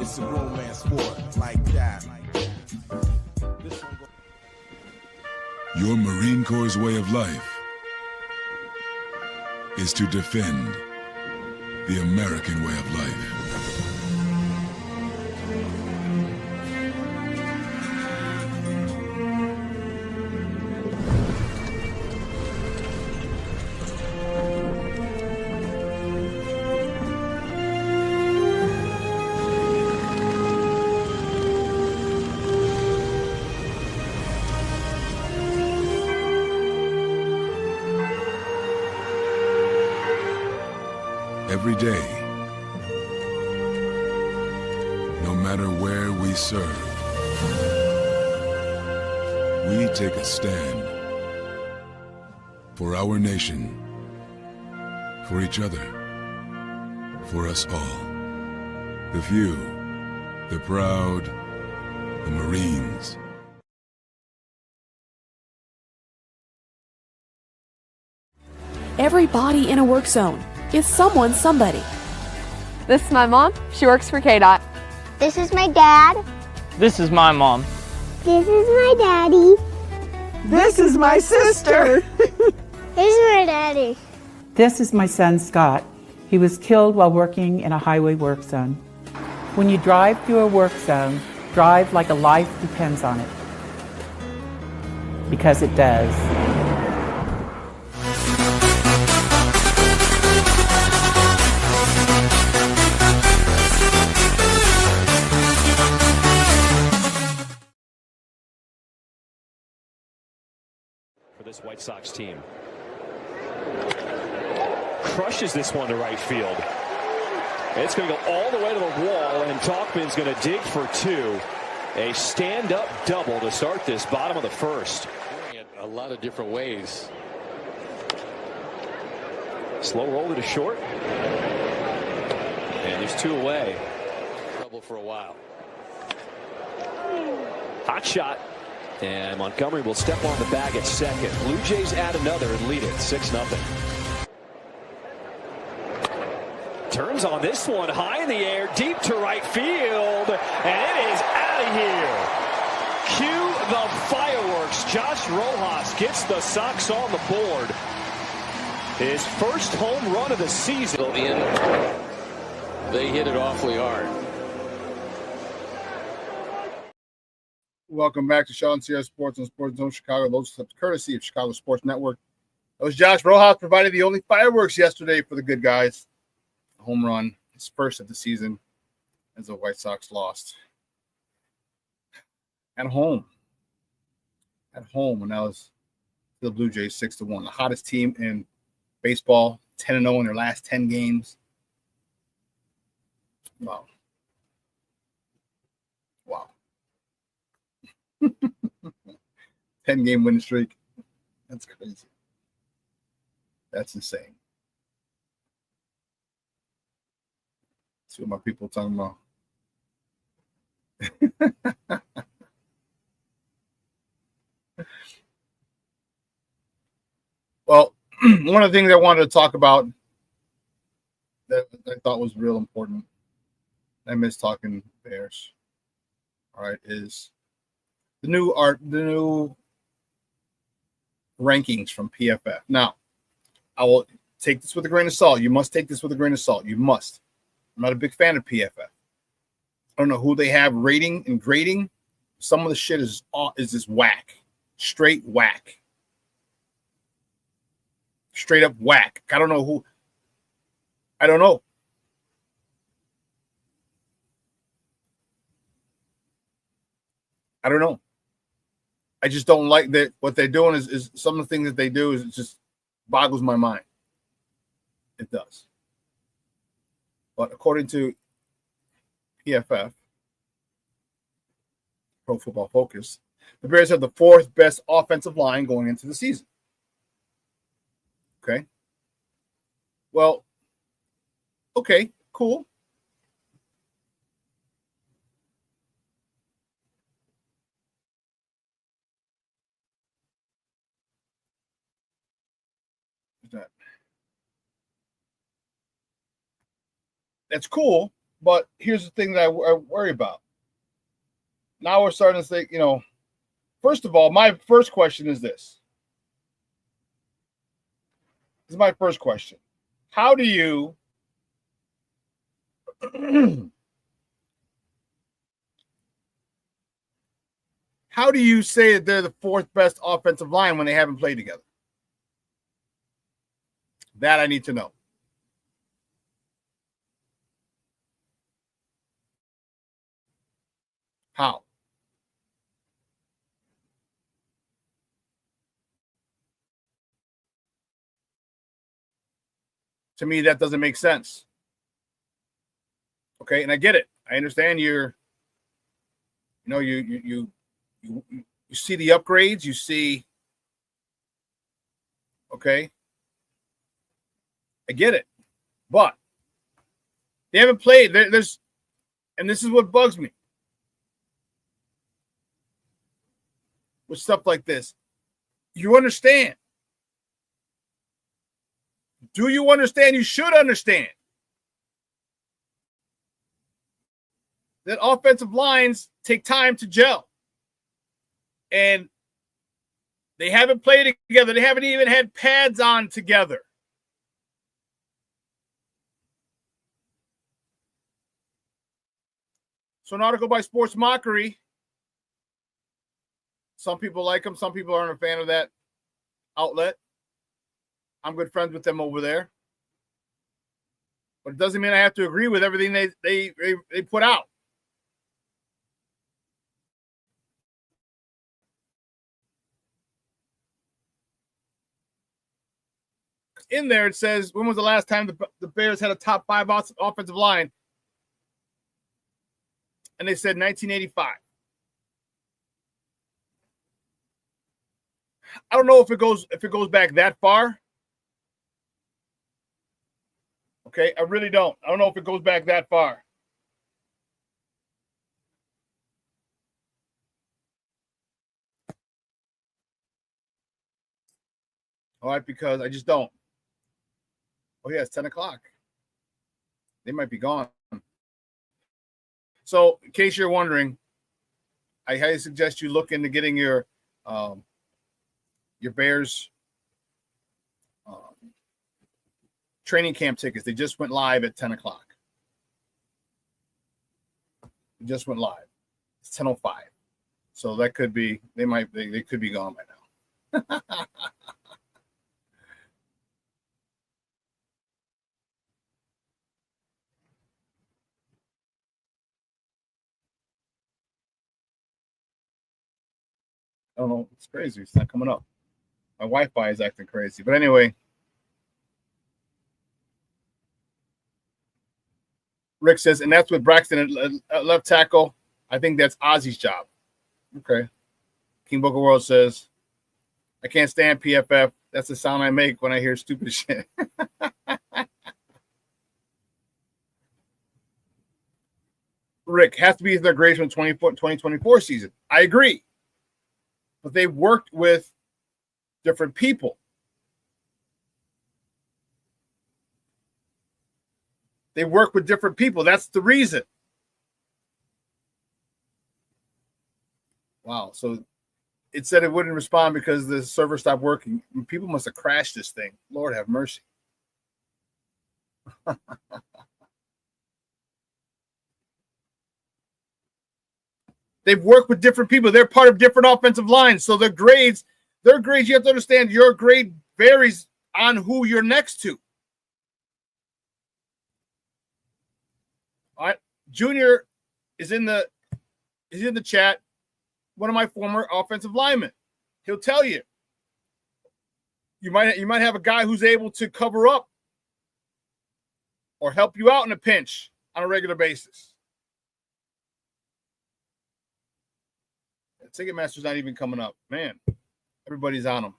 It's a romance sport like that. Your Marine Corps' way of life is to defend the American way of life. Every day, no matter where we serve, we take a stand for our nation, for each other, for us all. The few, the proud, the Marines. Every body in a work zone is someone's somebody. This is my mom. She works for KDOT. This is my dad. This is my mom. This is my daddy. This is my sister. This is my daddy. This is my son, Scott. He was killed while working in a highway work zone. When you drive through a work zone, drive like a life depends on it. Because it does. For this White Sox team. Crushes this one to right field. It's going to go all the way to the wall, and Talkman's going to dig for two. A stand-up double to start this bottom of the first. Doing it a lot of different ways. Slow roll to short. And there's two away. Trouble for a while. Hot shot. And Montgomery will step on the bag at second. Blue Jays add another and lead it 6-0. Turns on this one, high in the air, deep to right field, and it is out out of here. Cue the fireworks. Josh Rojas gets the Sox on the board. His first home run of the season. They hit it awfully hard. Welcome back to ShawnSierraSports on Sports Zone Chicago. Those courtesy of Chicago Sports Network. That was Josh Rojas provided the only fireworks yesterday for the good guys. Home run, his first of the season, as the White Sox lost. At home, and that was the Blue Jays 6-1, the hottest team in baseball, 10-0 in their last 10 games. Wow. 10-game winning streak. That's crazy. That's insane. See what my people talking about. Well, one of the things I wanted to talk about that I thought was real important, I miss talking Bears, all right, is the new rankings from PFF. Now, I will take this with a grain of salt. You must take this with a grain of salt. You must. I'm not a big fan of PFF. I don't know who they have rating and grading. Some of the shit is just whack. Straight whack. Straight up whack. I don't know who. I don't know. I don't know. I just don't like that. What they're doing is some of the things that they do is it just boggles my mind. It does. But according to PFF, Pro Football Focus, the Bears have the fourth best offensive line going into the season. Okay. Well, okay, cool. That. That's cool, but here's the thing that I worry about. Now we're starting to think, first of all, my first question is this. This is my first question. How do you say that they're the fourth best offensive line when they haven't played together? That I need to know. How? To me, that doesn't make sense. Okay, and I get it. I understand you see the upgrades, you see. Okay, I get it, but they haven't played. There's, and this is what bugs me with stuff like this. You understand. Do you understand? You should understand that offensive lines take time to gel. And they haven't played together. They haven't even had pads on together. So an article by Sports Mockery. Some people like them. Some people aren't a fan of that outlet. I'm good friends with them over there. But it doesn't mean I have to agree with everything they put out. In there, it says, when was the last time the Bears had a top 5 offensive line? And they said 1985. I don't know if it goes back that far. Okay, I really don't. I don't know if it goes back that far. All right, because I just don't. Oh, yeah, it's 10 o'clock. They might be gone. So, in case you're wondering, I highly suggest you look into getting your Bears training camp tickets. They just went live at 10 o'clock. It just went live. It's 10:05. So that could be, they could be gone by now. I don't know. It's crazy. It's not coming up. My Wi-Fi is acting crazy. But anyway, Rick says, and that's with Braxton at left tackle. I think that's Ozzy's job. Okay. King Book of World says, I can't stand PFF. That's the sound I make when I hear stupid shit. Rick, has to be their grades from 2024 season. I agree. But they worked with different people. They work with different people. That's the reason. Wow. So it said it wouldn't respond because the server stopped working. People must have crashed this thing. Lord have mercy. They've worked with different people. They're part of different offensive lines. So their grades, you have to understand your grade varies on who you're next to. All right. Junior is in the chat. One of my former offensive linemen. He'll tell you. You might have a guy who's able to cover up or help you out in a pinch on a regular basis. Ticketmaster's not even coming up. Man, everybody's on them.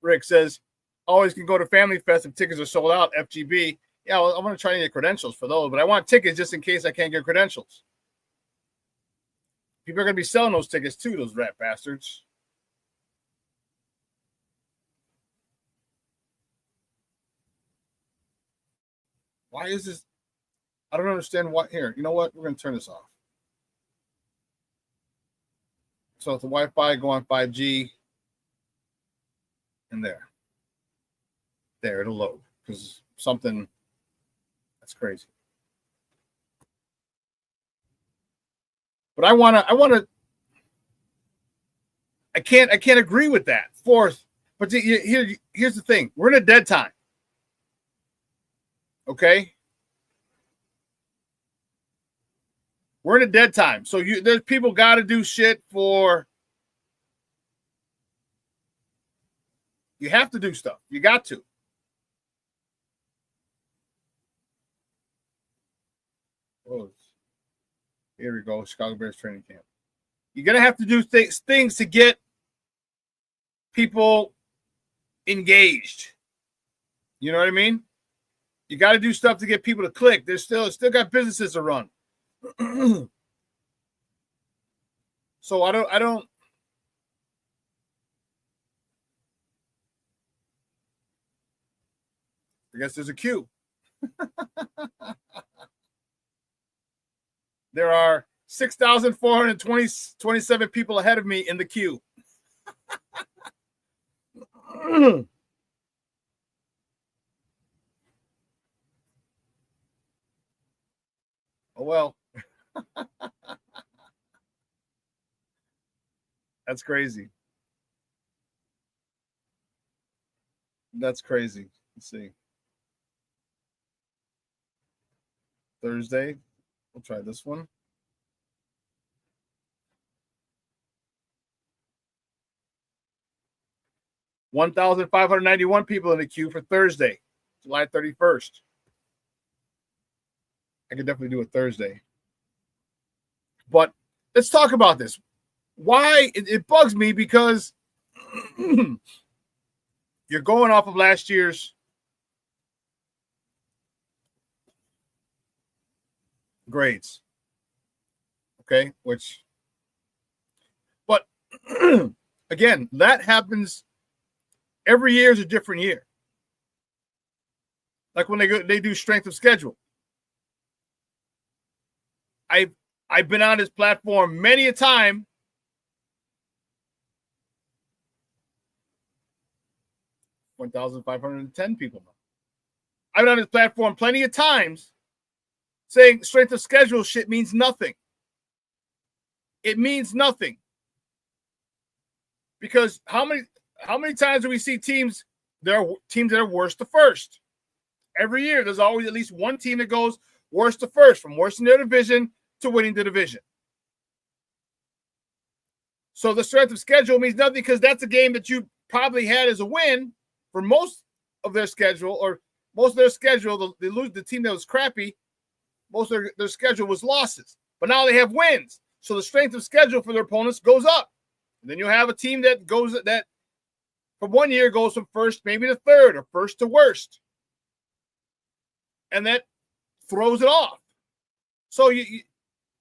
Rick says, always can go to Family Fest if tickets are sold out, FGB. Yeah, well, I'm going to try to get credentials for those, but I want tickets just in case I can't get credentials. People are going to be selling those tickets too, those rat bastards. Why is this? I don't understand what. Here, you know what? We're going to turn this off. So if the Wi-Fi, go on 5G. And there. There, it'll load. Because something, that's crazy. But I can't agree with that. Fourth, but here's the thing. We're in a dead time. Okay? We're in a dead time. So there's people got to do shit for. You have to do stuff. You got to. Oh, here we go. Chicago Bears training camp. You're going to have to do things to get people engaged. You know what I mean? You got to do stuff to get people to click. There's still got businesses to run. So I don't. I guess there's a queue. There are 6,427 people ahead of me in the queue. Oh, well. That's crazy. That's crazy. Let's see. Thursday. We'll try this one. $1,591 people in the queue for Thursday, July 31st. I could definitely do it Thursday. But let's talk about this. Why? It bugs me because you're going off of last year's grades. Okay, but again, that happens every year is a different year. Like when they do strength of schedule. I've been on this platform many a time. 1,510 people now. I've been on this platform plenty of times saying strength of schedule shit means nothing. It means nothing. Because how many times do we see teams, there are teams that are worst to first? Every year, there's always at least one team that goes worst to first, from worst in their division to winning the division. So the strength of schedule means nothing because that's a game that you probably had as a win for most of their schedule, or most of their schedule, they lose the team that was crappy. Most of their schedule was losses, but now they have wins. So the strength of schedule for their opponents goes up. And then you have a team that from one year goes from first maybe to third, or first to worst. And that throws it off. So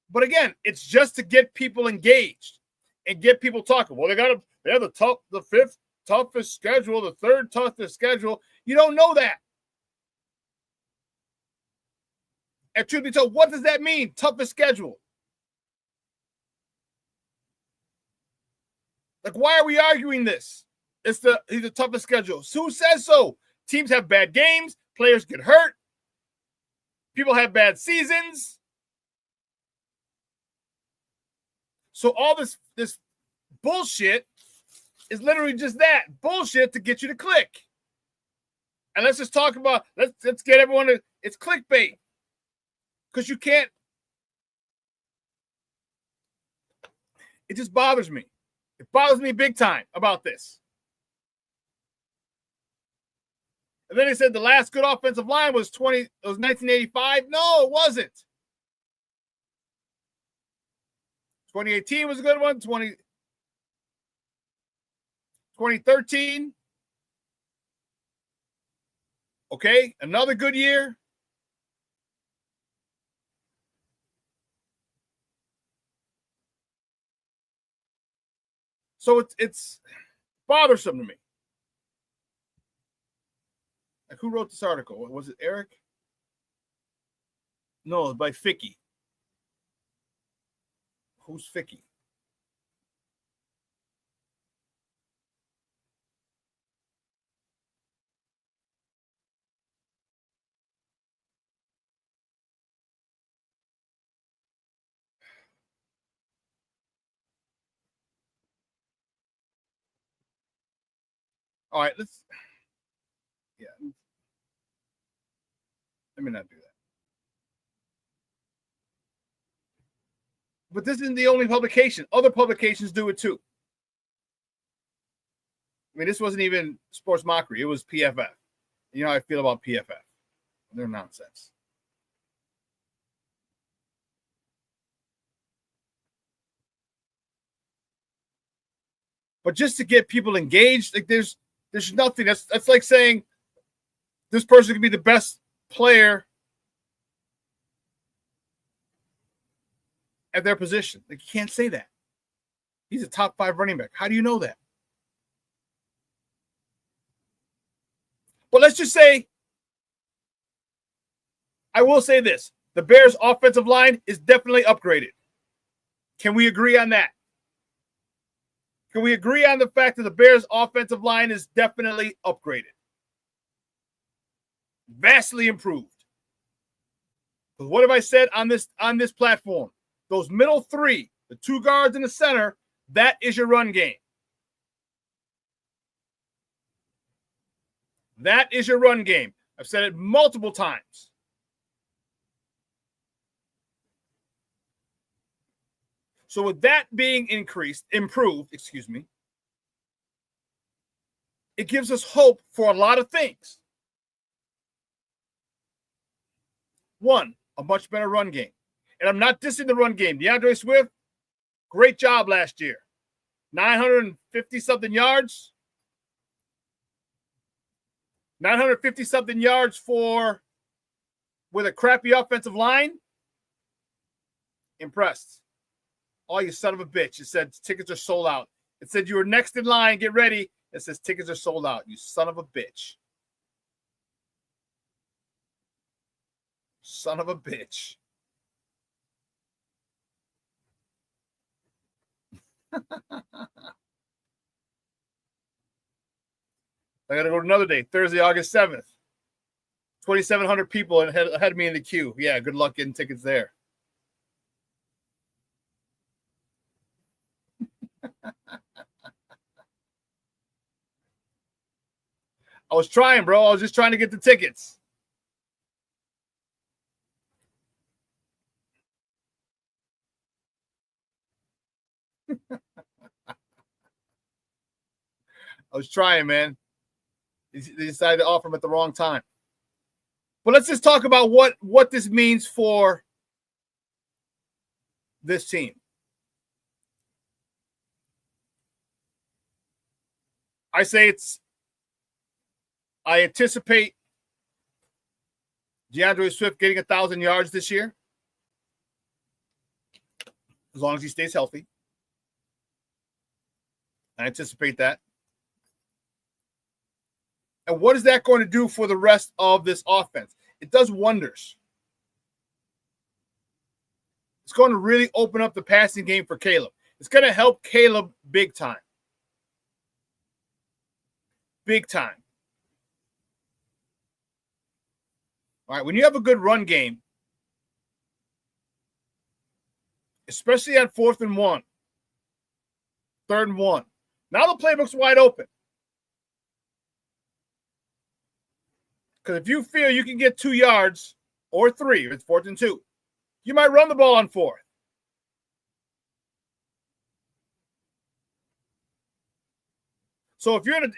but again, it's just to get people engaged and get people talking. Well, they have the fifth toughest schedule, the third toughest schedule. You don't know that. And truth be told, what does that mean? Toughest schedule. Like, why are we arguing this? He's the toughest schedule. Who says so? Teams have bad games. Players get hurt. People have bad seasons. So all this bullshit is literally just that. Bullshit to get you to click. And let's just talk about, let's get everyone to, it's clickbait. Because you can't, it just bothers me. It bothers me big time about this. And then they said the last good offensive line was 1985. No, it wasn't. 2018 was a good one. 2013. Okay, another good year. So it's bothersome to me. Like, who wrote this article? Was it Eric? No, it's by Ficky. Who's Ficky? All right, let me not do that. But this isn't the only publication. Other publications do it too. I mean, this wasn't even Sports Mockery. It was PFF. You know how I feel about PFF. They're nonsense. But just to get people engaged, like there's nothing. That's like saying this person could be the best player at their position. Like, you can't say that. He's a top 5 running back. How do you know that? But let's just say, I will say this. The Bears' offensive line is definitely upgraded. Can we agree on that? Can we agree on the fact that the Bears' offensive line is definitely upgraded? Vastly improved. But what have I said on this platform? Those middle three, the 2 guards in the center, that is your run game. That is your run game. I've said it multiple times. So with that being improved, it gives us hope for a lot of things. One, a much better run game. And I'm not dissing the run game. DeAndre Swift, great job last year. 950-something yards. 950-something yards with a crappy offensive line. Impressed. Oh, you son of a bitch. It said tickets are sold out. It said you were next in line. Get ready. It says tickets are sold out. You son of a bitch. Son of a bitch. I got to go to another day, Thursday, August 7th. 2,700 people ahead of me in the queue. Yeah, good luck getting tickets there. I was trying, bro. I was just trying to get the tickets. I was trying, man. They decided to offer them at the wrong time. But let's just talk about what this means for this team. I anticipate DeAndre Swift getting 1,000 yards this year, as long as he stays healthy. I anticipate that. And what is that going to do for the rest of this offense? It does wonders. It's going to really open up the passing game for Caleb. It's going to help Caleb big time. Big time. All right, when you have a good run game, especially at 4th and 1, 3rd and 1, now the playbook's wide open. Because if you feel you can get 2 yards or 3, if it's 4th and 2, you might run the ball on 4th. So if you're in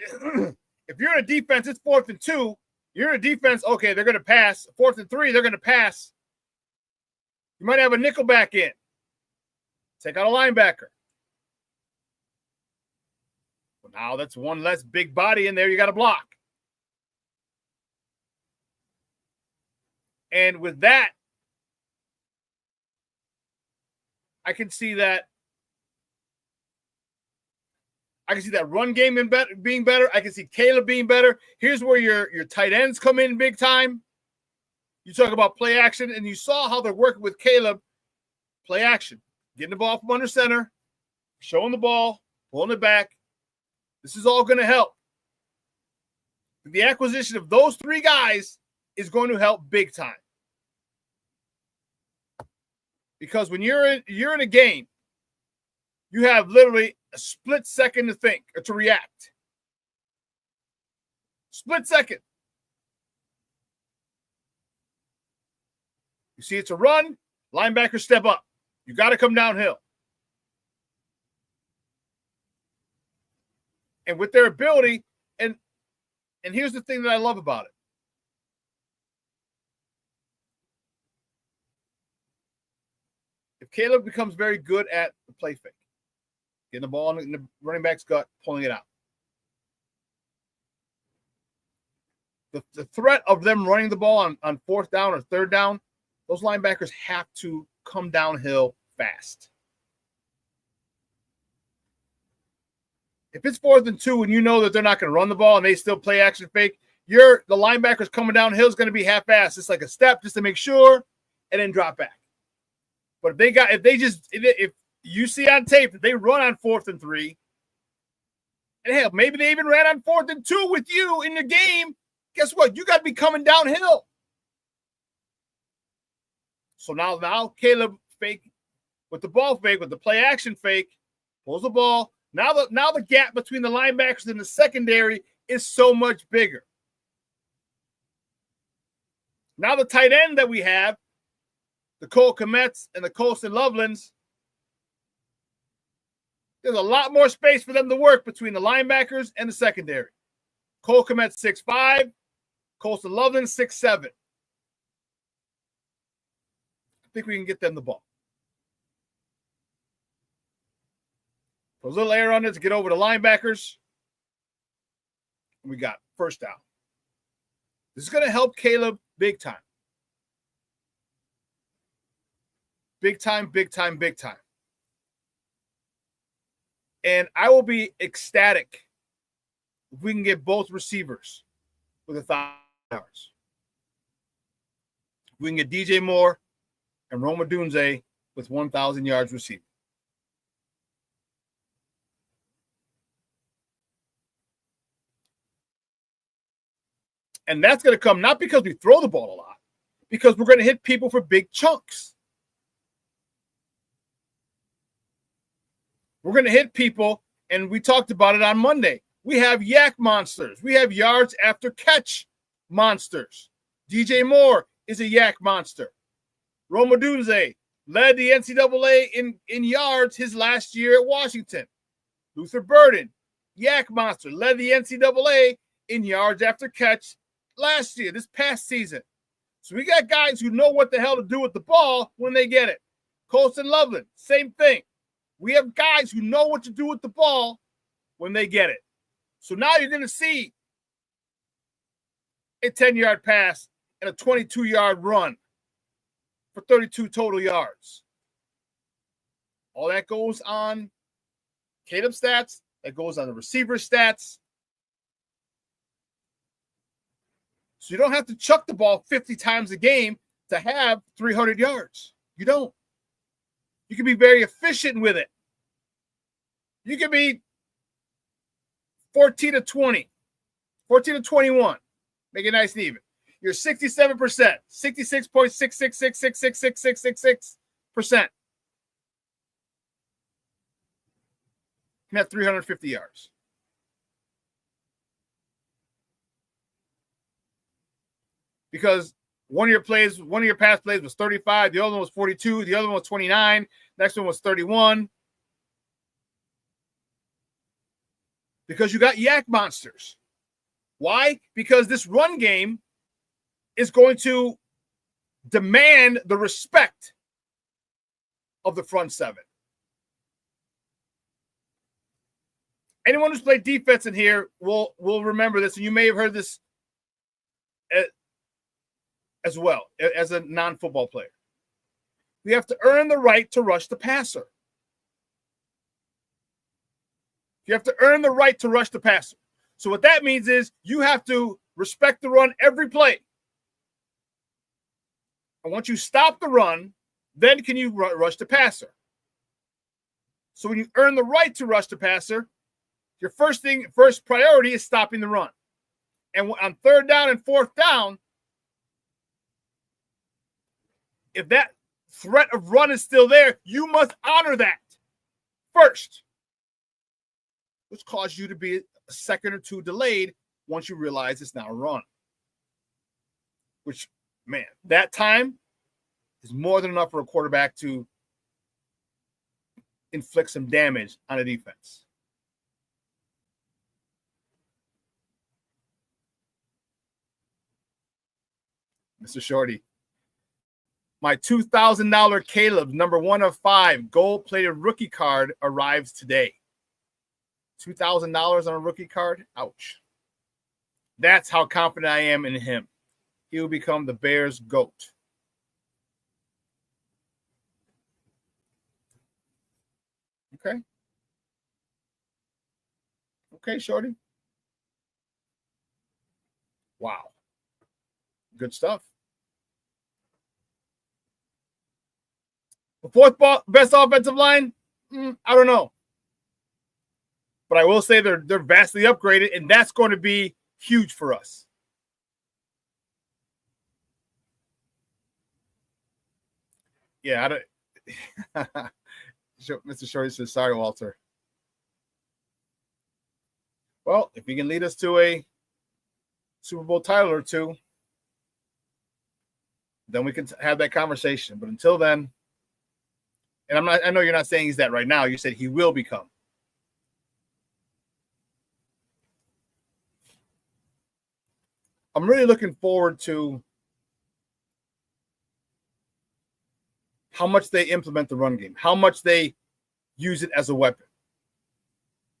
a defense, it's 4th and 2. You're in a defense, okay, they're going to pass. 4th and 3, they're going to pass. You might have a nickel back in. Take out a linebacker. Well, now that's one less big body in there you got to block. And with that, I can see that run game being better. I can see Caleb being better. Here's where your tight ends come in big time. You talk about play action, and you saw how they're working with Caleb. Play action. Getting the ball from under center, showing the ball, pulling it back. This is all going to help. The acquisition of those 3 guys is going to help big time. Because when you're in a game, you have literally a split second to think or to react. Split second. You see it's a run, linebackers step up. You got to come downhill. And with their ability, and here's the thing that I love about it. If Caleb becomes very good at the play fake, getting the ball in the running back's gut, pulling it out. The threat of them running the ball on 4th down or 3rd down, those linebackers have to come downhill fast. If it's 4th and 2 and you know that they're not going to run the ball and they still play action fake, the linebackers coming downhill is going to be half-assed. It's like a step just to make sure and then drop back. But if you see on tape that they run on 4th and 3, and hell, maybe they even ran on 4th and 2 with you in the game, guess what? You got to be coming downhill. So now Caleb fake with the ball fake, with the play action fake, pulls the ball. Now the gap between the linebackers and the secondary is so much bigger. Now the tight end that we have, the Cole Kmets and the Colston Lovelands, there's a lot more space for them to work between the linebackers and the secondary. Cole Kmet's 6'5", Colston Loveland 6'7". I think we can get them the ball. Put a little air on it to get over the linebackers. We got first down. This is going to help Caleb big time. Big time, big time, big time. And I will be ecstatic if we can get both receivers with 1,000 yards. We can get DJ Moore and Rome Odunze with 1,000 yards receiving. And that's going to come not because we throw the ball a lot, because we're going to hit people for big chunks. We're going to hit people, and we talked about it on Monday. We have yak monsters. We have yards after catch monsters. DJ Moore is a yak monster. Rome Odunze led the NCAA in yards his last year at Washington. Luther Burden, yak monster, led the NCAA in yards after catch last year, this past season. So we got guys who know what the hell to do with the ball when they get it. Colston Loveland, same thing. We have guys who know what to do with the ball when they get it. So now you're going to see a 10-yard pass and a 22-yard run for 32 total yards. All that goes on Caleb stats. That goes on the receiver stats. So you don't have to chuck the ball 50 times a game to have 300 yards. You don't. You can be very efficient with it. You can be 14 to 20, 14 to 21. Make it nice and even. You're 67%, 66.66666666%. You can have 350 yards. Because one of your pass plays was 35, the other one was 42, the other one was 29, next one was 31. Because you got yak monsters. Why? Because this run game is going to demand the respect of the front seven. Anyone who's played defense in here will remember this, and you may have heard this as well as a non-football player. We have to earn the right to rush the passer. You have to earn the right to rush the passer. So what that means is you have to respect the run every play. And once you stop the run, then can you rush the passer. So when you earn the right to rush the passer, your first priority is stopping the run. And on third down and fourth down, if that threat of run is still there, you must honor that first, which causes you to be a second or two delayed once you realize it's now a run. Which, man, that time is more than enough for a quarterback to inflict some damage on a defense. Mr. Shorty. My $2,000 Caleb, number 1 of 5, gold-plated rookie card arrives today. $2,000 on a rookie card? Ouch. That's how confident I am in him. He will become the Bears' GOAT. Okay. Okay, Shorty. Wow. Good stuff. The fourth best offensive line? I don't know. But I will say they're vastly upgraded, and that's going to be huge for us. Yeah, I don't. Mr. Shorty says, sorry, Walter. Well, if he can lead us to a Super Bowl title or two, then we can have that conversation. But until then, and I know you're not saying he's that right now. You said he will become. I'm really looking forward to how much they implement the run game, how much they use it as a weapon.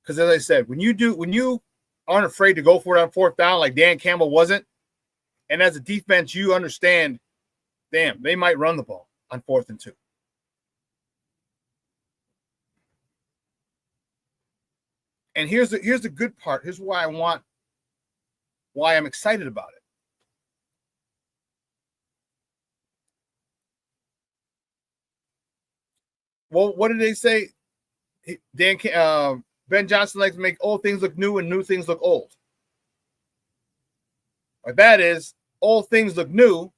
Because as I said, when you aren't afraid to go for it on fourth down like Dan Campbell wasn't, and as a defense, you understand, damn, they might run the ball on 4th and 2. And here's the good part. Here's why I'm excited about it. Well, what did they say? Ben Johnson likes to make old things look new and new things look old. What that is, old things look new.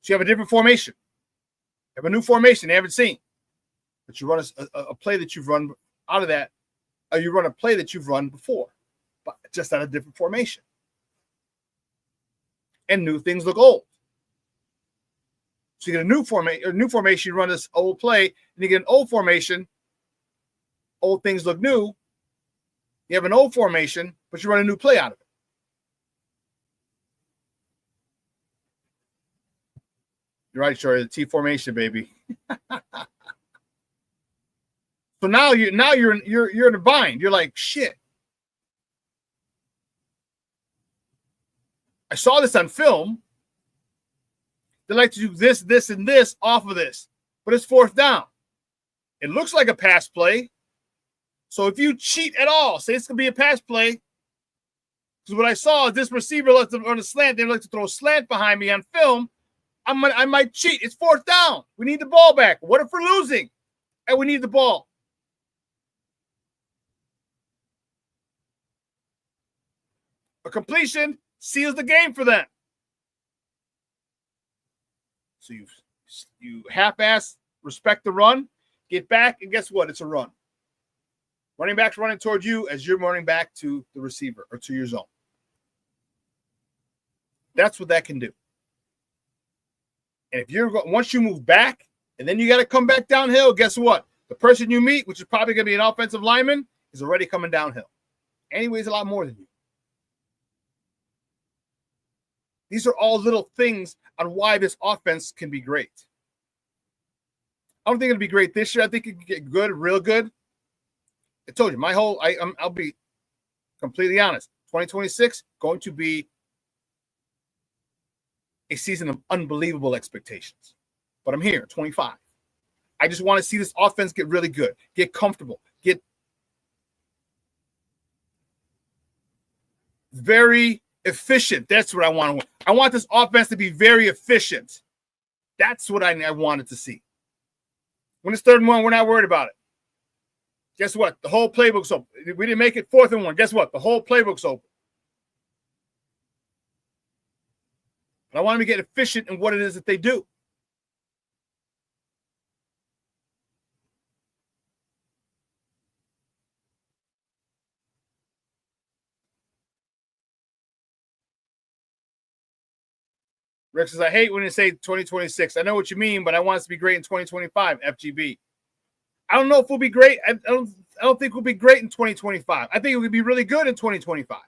So you have a different formation. You have a new formation they haven't seen. But you run a play that you've run out of that, or you run a play that you've run before, but just at a different formation. And new things look old. So you get a new formation, you run this old play, and you get an old formation, old things look new. You have an old formation, but you run a new play out of it. You're right, Shorty. The T formation, baby. So now you're in a bind. You're like, shit. I saw this on film. They like to do this, this, and this off of this, but it's fourth down. It looks like a pass play. So if you cheat at all, say it's gonna be a pass play. Because what I saw is this receiver likes to run a slant. They like to throw a slant behind me on film. I might cheat. It's fourth down. We need the ball back. What if we're losing and we need the ball? A completion seals the game for them. So you half-ass respect the run, get back, and guess what? It's a run. Running back's running toward you as you're running back to the receiver or to your zone. That's what that can do. And if once you move back and then you got to come back downhill, guess what? The person you meet, which is probably going to be an offensive lineman, is already coming downhill. And he weighs a lot more than you. These are all little things on why this offense can be great. I don't think it'll be great this year. I think it can get good, real good. I told you, I'll be completely honest. 2026 going to be a season of unbelievable expectations. But I'm here, 25. I just want to see this offense get really good, get comfortable, get very efficient. That's what I want. I want this offense to be very efficient. That's what I wanted to see. When it's 3rd and 1, we're not worried about it. Guess what? The whole playbook's open. We didn't make it 4th and 1. Guess what? The whole playbook's open. But I want them to get efficient in what it is that they do. Rick says, I hate when you say 2026. I know what you mean, but I want us to be great in 2025, FGB. I don't know if we'll be great. I don't think we'll be great in 2025. I think we'll be really good in 2025.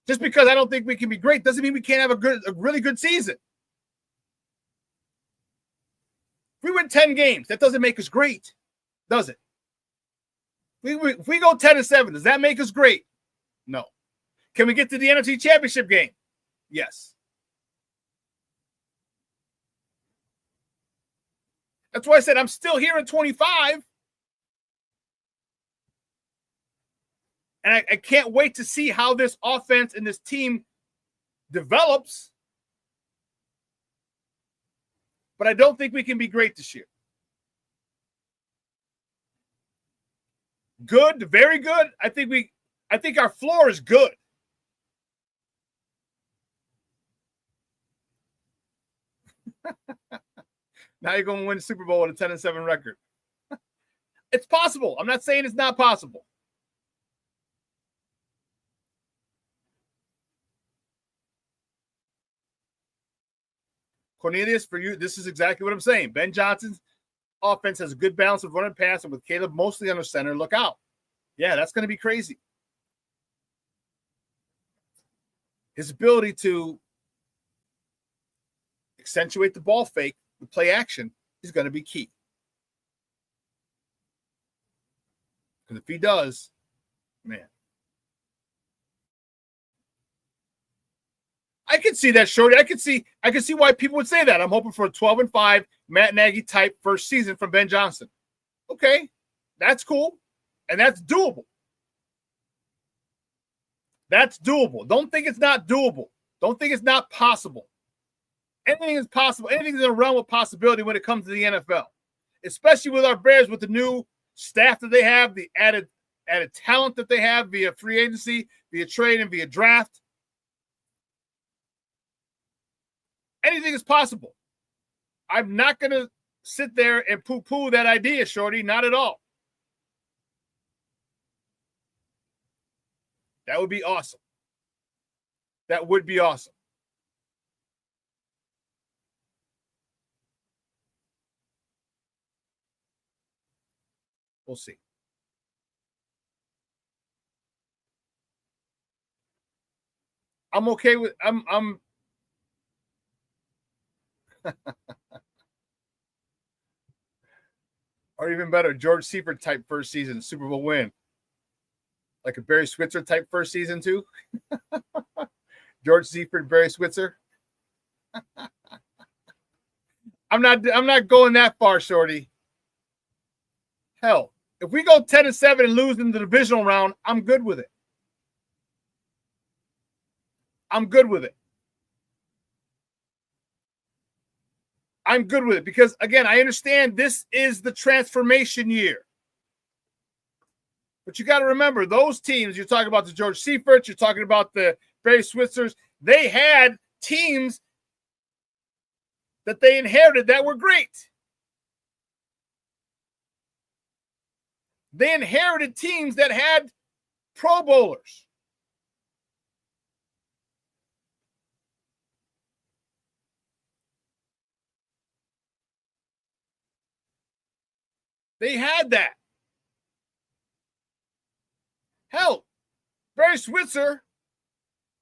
Just because I don't think we can be great doesn't mean we can't have a really good season. If we win 10 games, that doesn't make us great, does it? If we go 10-7, does that make us great? No. Can we get to the NFC Championship game? Yes. That's why I said I'm still here at 25. And I can't wait to see how this offense and this team develops. But I don't think we can be great this year. Good, very good. I think our floor is good. Now you're going to win the Super Bowl with a 10-7 record. It's possible. I'm not saying it's not possible. Cornelius, for you, this is exactly what I'm saying. Ben Johnson's offense has a good balance of run and pass, and with Caleb mostly under center, look out. Yeah, that's going to be crazy. His ability to accentuate the ball fake, the play action, is going to be key. Because if he does, man. I can see that, Shorty. I can see why people would say that. I'm hoping for a 12-5 Matt Nagy type first season from Ben Johnson. Okay, that's cool. And that's doable. That's doable. Don't think it's not doable. Don't think it's not possible. Anything is possible. Anything's in the realm of possibility when it comes to the NFL, especially with our Bears, with the new staff that they have, the added talent that they have via free agency, via trade, and via draft. Anything is possible. I'm not going to sit there and poo-poo that idea, Shorty. Not at all. That would be awesome. That would be awesome. We'll see. I'm okay with I'm or even better, George Seifert type first season, Super Bowl win. Like a Barry Switzer type first season too. George Seifert, Barry Switzer. I'm not going that far, Shorty. Hell, if we go 10-7 and lose in the divisional round, I'm good with it. I'm good with it. I'm good with it because, again, I understand this is the transformation year. But you got to remember, those teams, you're talking about the George Seiferts, you're talking about the Barry Switzers, they had teams that they inherited that were great. They inherited teams that had Pro Bowlers. They had that. Hell, Barry Switzer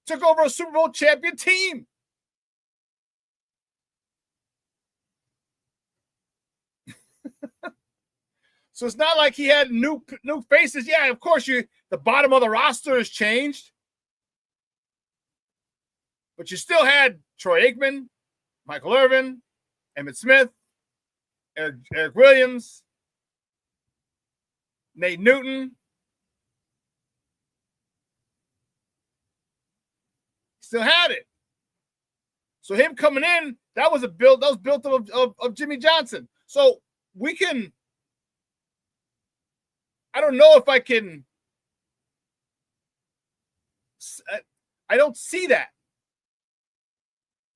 took over a Super Bowl champion team. So it's not like he had new faces. Yeah, of course, the bottom of the roster has changed. But you still had Troy Aikman, Michael Irvin, Emmitt Smith, Eric Williams, Nate Newton. Still had it. So him coming in, that was built of Jimmy Johnson. So we can, I don't know if I can, I don't see that.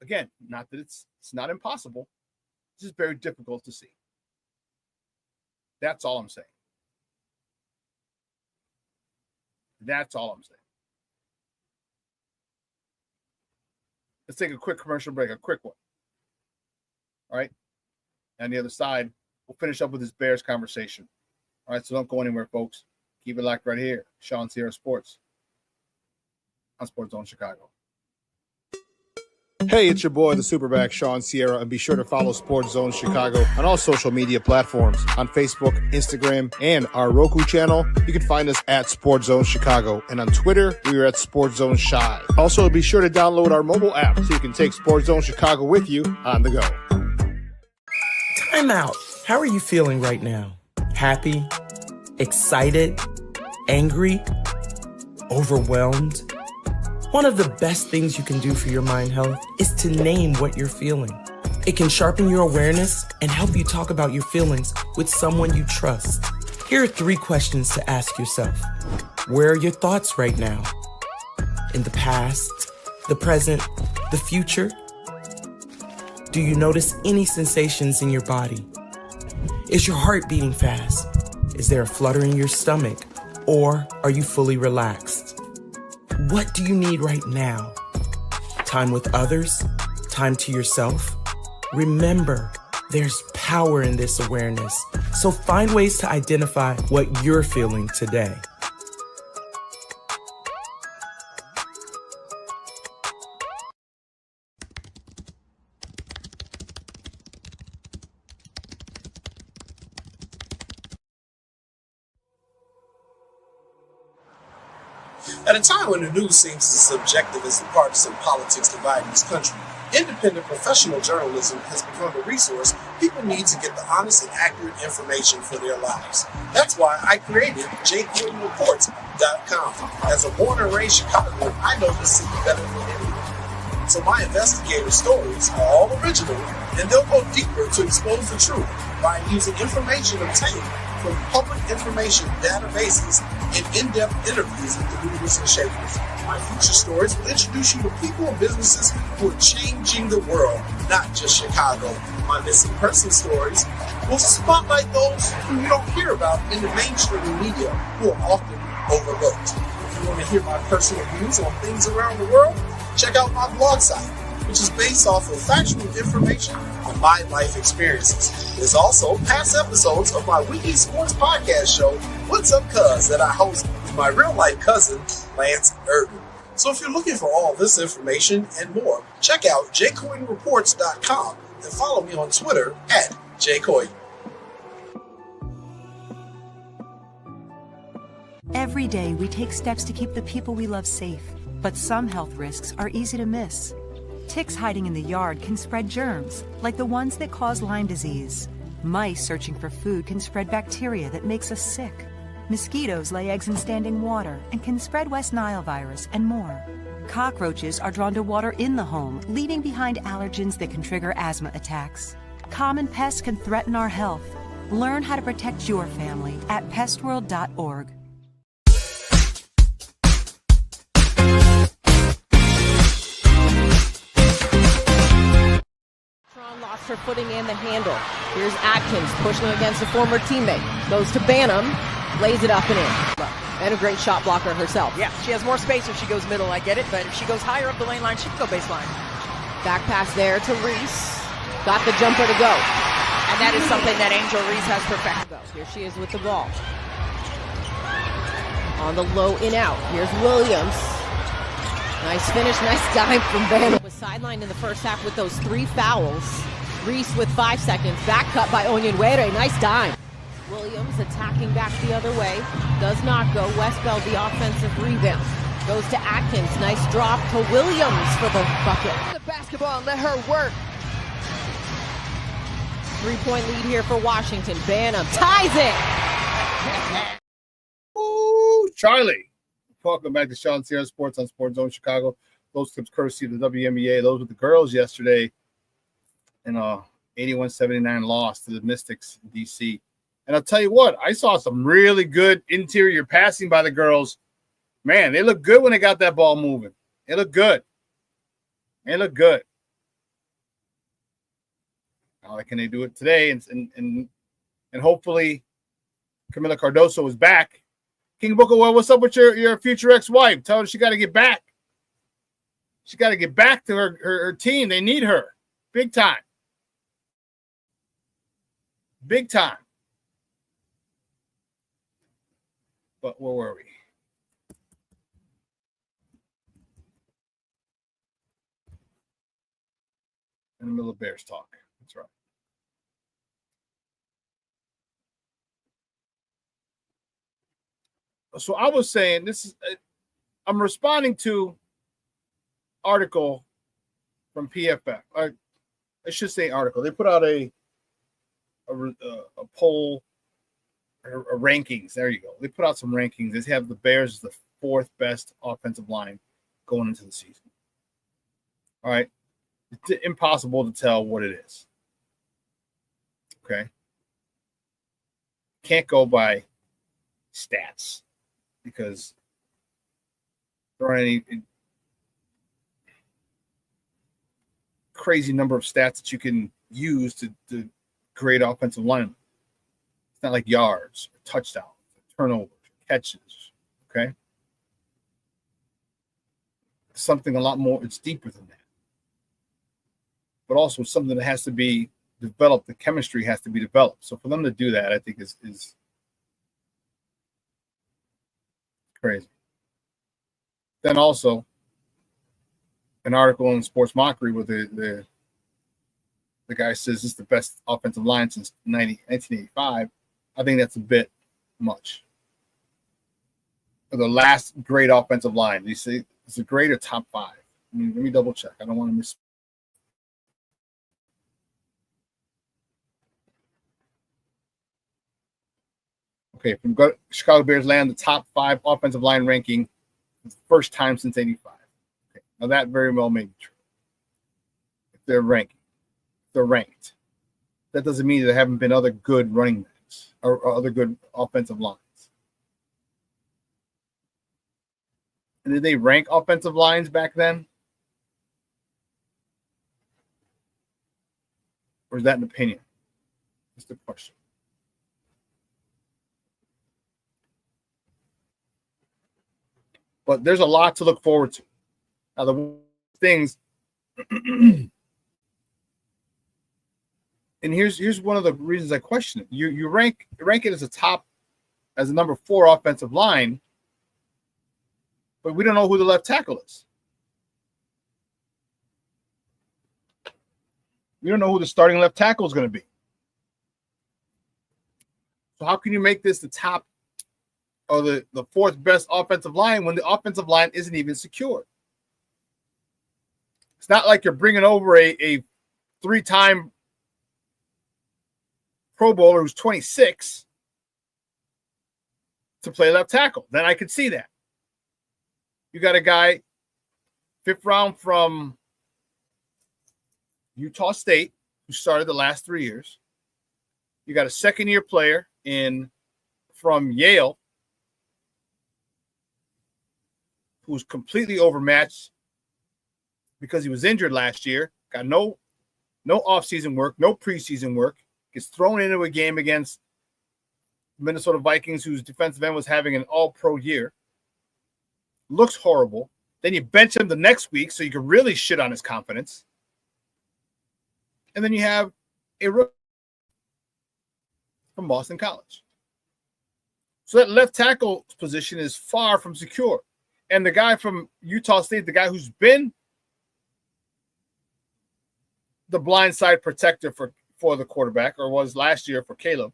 Again, not that it's not impossible. It's just very difficult to see. That's all I'm saying. That's all I'm saying. Let's take a quick commercial break, a quick one. All right. On the other side, we'll finish up with this Bears conversation. All right, so don't go anywhere, folks. Keep it locked right here. Shawn Sierra Sports on Sports Zone Chicago. Hey, it's your boy, the SuperBack, Shawn Sierra, and be sure to follow Sports Zone Chicago on all social media platforms, on Facebook, Instagram, and our Roku channel. You can find us at Sports Zone Chicago, and on Twitter, we are at Sports Zone Shy. Also, be sure to download our mobile app so you can take Sports Zone Chicago with you on the go. Time out. How are you feeling right now? Happy? Excited? Angry? Overwhelmed? One of the best things you can do for your mind health is to name what you're feeling. It can sharpen your awareness and help you talk about your feelings with someone you trust. Here are 3 questions to ask yourself. Where are your thoughts right now? In the past, the present, the future? Do you notice any sensations in your body? Is your heart beating fast? Is there a flutter in your stomach? Or are you fully relaxed? What do you need right now? Time with others? Time to yourself? Remember, there's power in this awareness. So find ways to identify what you're feeling today. At a time when the news seems as subjective as the partisan politics dividing this country, Independent professional journalism has become a resource people need to get the honest and accurate information for their lives. That's why I created JCoyneReports.com. As a born and raised Chicagoan, I know this city better than anyone. So my investigative stories are all original, and they'll go deeper to expose the truth by using information obtained from public information databases and in-depth interviews with the movers and shakers. My future stories will introduce you to people and businesses who are changing the world, not just Chicago. My missing person stories will spotlight those who you don't hear about in the mainstream media who are often overlooked. If you want to hear my personal views on things around the world, check out my blog site, which is based off of factual information on my life experiences. There's also past episodes of my weekly sports podcast show, What's Up Cuz, that I host with my real-life cousin, Lance Urban. So if you're looking for all this information and more, check out jcoynereports.com and follow me on Twitter at jcoyne. Every day we take steps to keep the people we love safe, but some health risks are easy to miss. Ticks hiding in the yard can spread germs, like the ones that cause Lyme disease. Mice searching for food can spread bacteria that makes us sick. Mosquitoes lay eggs in standing water and can spread West Nile virus and more. Cockroaches are drawn to water in the home, leaving behind allergens that can trigger asthma attacks. Common pests can threaten our health. Learn how to protect your family at pestworld.org. Lost her footing and the handle. Here's Atkins pushing against a former teammate. Goes to Banham, lays it up and in. And a great shot blocker herself. Yeah, she has more space if she goes middle, I get it, but if she goes higher up the lane line, she can go baseline. Back pass there to Reese. Got the jumper to go. And that is something that Angel Reese has perfected. Here she is with the ball. On the low in out. Here's Williams. Nice finish, nice dive from Banham. Was sidelined in the first half with those 3 fouls. Reese with 5 seconds. Back cut by Onyenwere. Nice dime. Williams attacking back the other way. Does not go. Westbell the offensive rebound. Goes to Atkins. Nice drop to Williams for the bucket. The basketball and let her work. 3-point lead here for Washington. Banham ties it. Ooh, Charlie. Welcome back to ShawnSierraSports on Sports Zone Chicago. Those clips courtesy of the WNBA. Those were the girls yesterday in a 81-79 loss to the Mystics in DC. And I'll tell you what, I saw some really good interior passing by the girls. Man, they look good when they got that ball moving. They look good. They look good. How can they do it today? And hopefully Camila Cardoso is back. King Booker, well, what's up with your future ex-wife? Tell her she got to get back. She got to get back to her team. They need her. Big time. Big time. But where were we? In the middle of Bears talk. That's right. So I was saying I'm responding to article from PFF. I should say article. They put out a poll or rankings. There you go. They put out some rankings. They have the Bears as the 4th best offensive line going into the season. All right. It's impossible to tell what it is. Okay. Can't go by stats because there aren't any crazy number of stats that you can use to grade offensive linemen. It's not like yards, or touchdowns, or turnovers, or catches. Okay. Something a lot more, it's deeper than that. But also something that has to be developed. The chemistry has to be developed. So for them to do that, I think is crazy. Then also an article in Sports Mockery where the guy says this is the best offensive line since 1985. I think that's a bit much. For the last great offensive line, you see, it's a great or top 5. Let me double check. I don't want to miss. Okay, from Chicago Bears land the top 5 offensive line ranking for the first time since 85. Okay, now that very well may be true. If they're ranked. That doesn't mean there haven't been other good running backs or other good offensive lines. And did they rank offensive lines back then? Or is that an opinion? That's the question. But there's a lot to look forward to. Now, the things, and here's one of the reasons I question it. You rank it as a number 4 offensive line, but we don't know who the left tackle is. We don't know who the starting left tackle is going to be. So how can you make this the top or the 4th best offensive line when the offensive line isn't even secured? It's not like you're bringing over a 3-time Pro Bowler who's 26 to play left tackle. Then I could see that. You got a guy 5th round from Utah State who started the last 3 years. You got a 2nd-year player from Yale who's completely overmatched because he was injured last year, got no offseason work, no preseason work, gets thrown into a game against Minnesota Vikings, whose defensive end was having an all-pro year. Looks horrible. Then you bench him the next week so you can really shit on his confidence. And then you have a rookie from Boston College. So that left tackle position is far from secure. And the guy from Utah State, the guy who's been the blindside protector for the quarterback, or was last year for Caleb,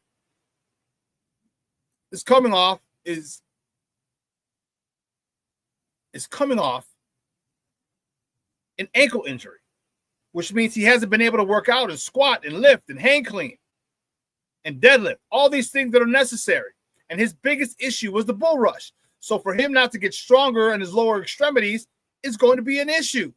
is coming off an ankle injury, which means he hasn't been able to work out and squat and lift and hang clean and deadlift, all these things that are necessary. And his biggest issue was the bull rush. So for him not to get stronger in his lower extremities is going to be an issue.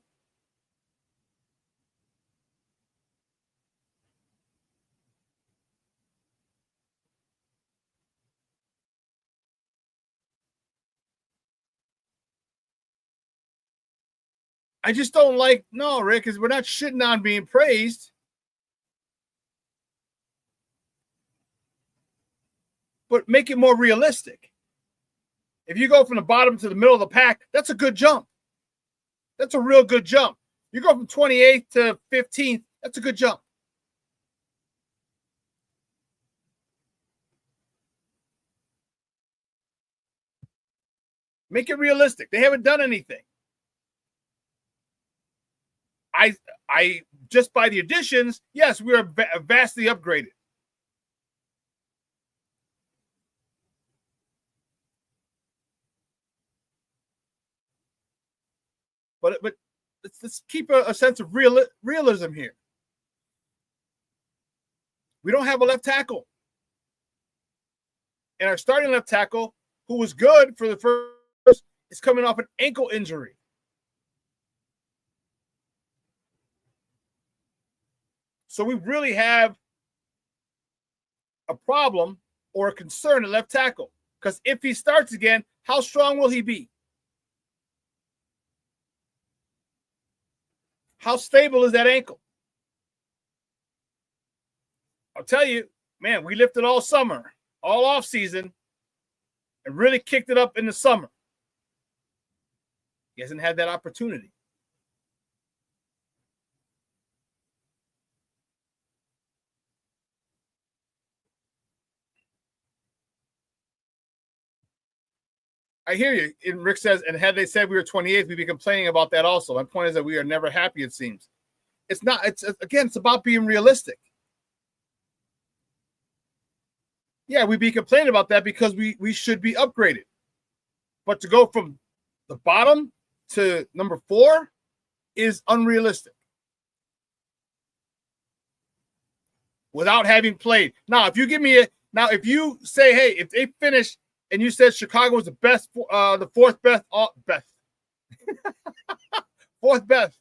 I just don't like, no, Rick, because we're not shitting on being praised. But make it more realistic. If you go from the bottom to the middle of the pack, that's a good jump. That's a real good jump. You go from 28th to 15th, that's a good jump. Make it realistic. They haven't done anything. I just by the additions, yes, we are vastly upgraded. But let's keep a sense of realism here. We don't have a left tackle. And our starting left tackle, who was good for the first, is coming off an ankle injury. So we really have a problem or a concern at left tackle. Because if he starts again, how strong will he be? How stable is that ankle? I'll tell you, man, we lifted all summer, all off season, and really kicked it up in the summer. He hasn't had that opportunity. I hear you. And Rick says, and had they said we were 28th, we'd be complaining about that also. My point is that we are never happy, it seems. It's not, it's about being realistic. Yeah, we'd be complaining about that because we should be upgraded. But to go from the bottom to number 4 is unrealistic. Without having played. Now, if you give me Now, if you say, hey, if they finish and you said Chicago was the best, the fourth best, fourth best,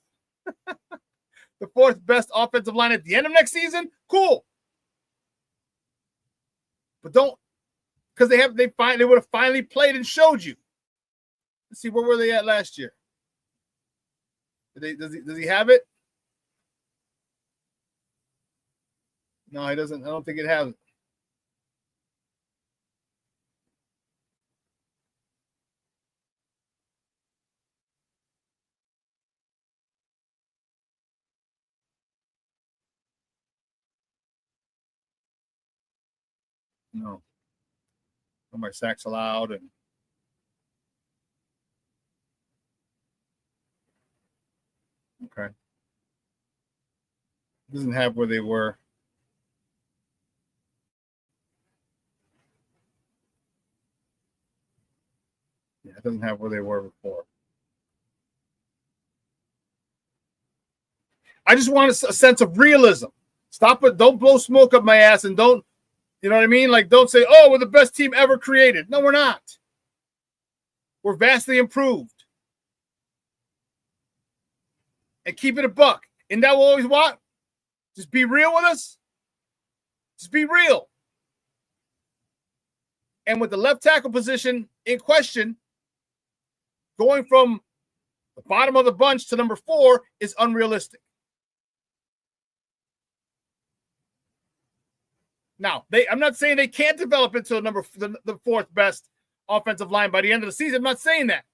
the fourth best offensive line at the end of next season, cool. But don't, because they would have finally played and showed you. Let's see, where were they at last year? Does he have it? No, he doesn't. I don't think it has it. No. No more sacks allowed and okay. Doesn't have where they were. Yeah, it doesn't have where they were before. I just want a sense of realism. Stop it. Don't blow smoke up my ass and don't, you know what I mean? Like, don't say, oh, we're the best team ever created. No, we're not. We're vastly improved. And keep it a buck. And that will always what? Just be real with us. Just be real. And with the left tackle position in question, going from the bottom of the bunch to number 4 is unrealistic. Now, I'm not saying they can't develop into the fourth best offensive line by the end of the season. I'm not saying that,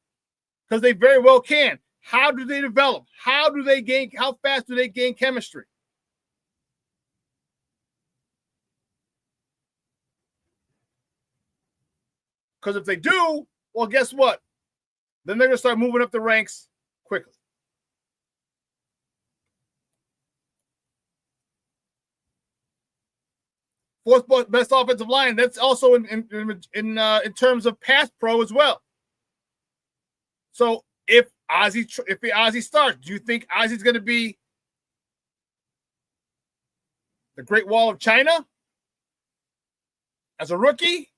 because they very well can. How do they develop? How fast do they gain chemistry? Because if they do, well, guess what? Then they're going to start moving up the ranks quickly. Fourth best offensive line. That's also in terms of pass pro as well. So if Ozzie starts, do you think Ozzie's going to be the Great Wall of China as a rookie?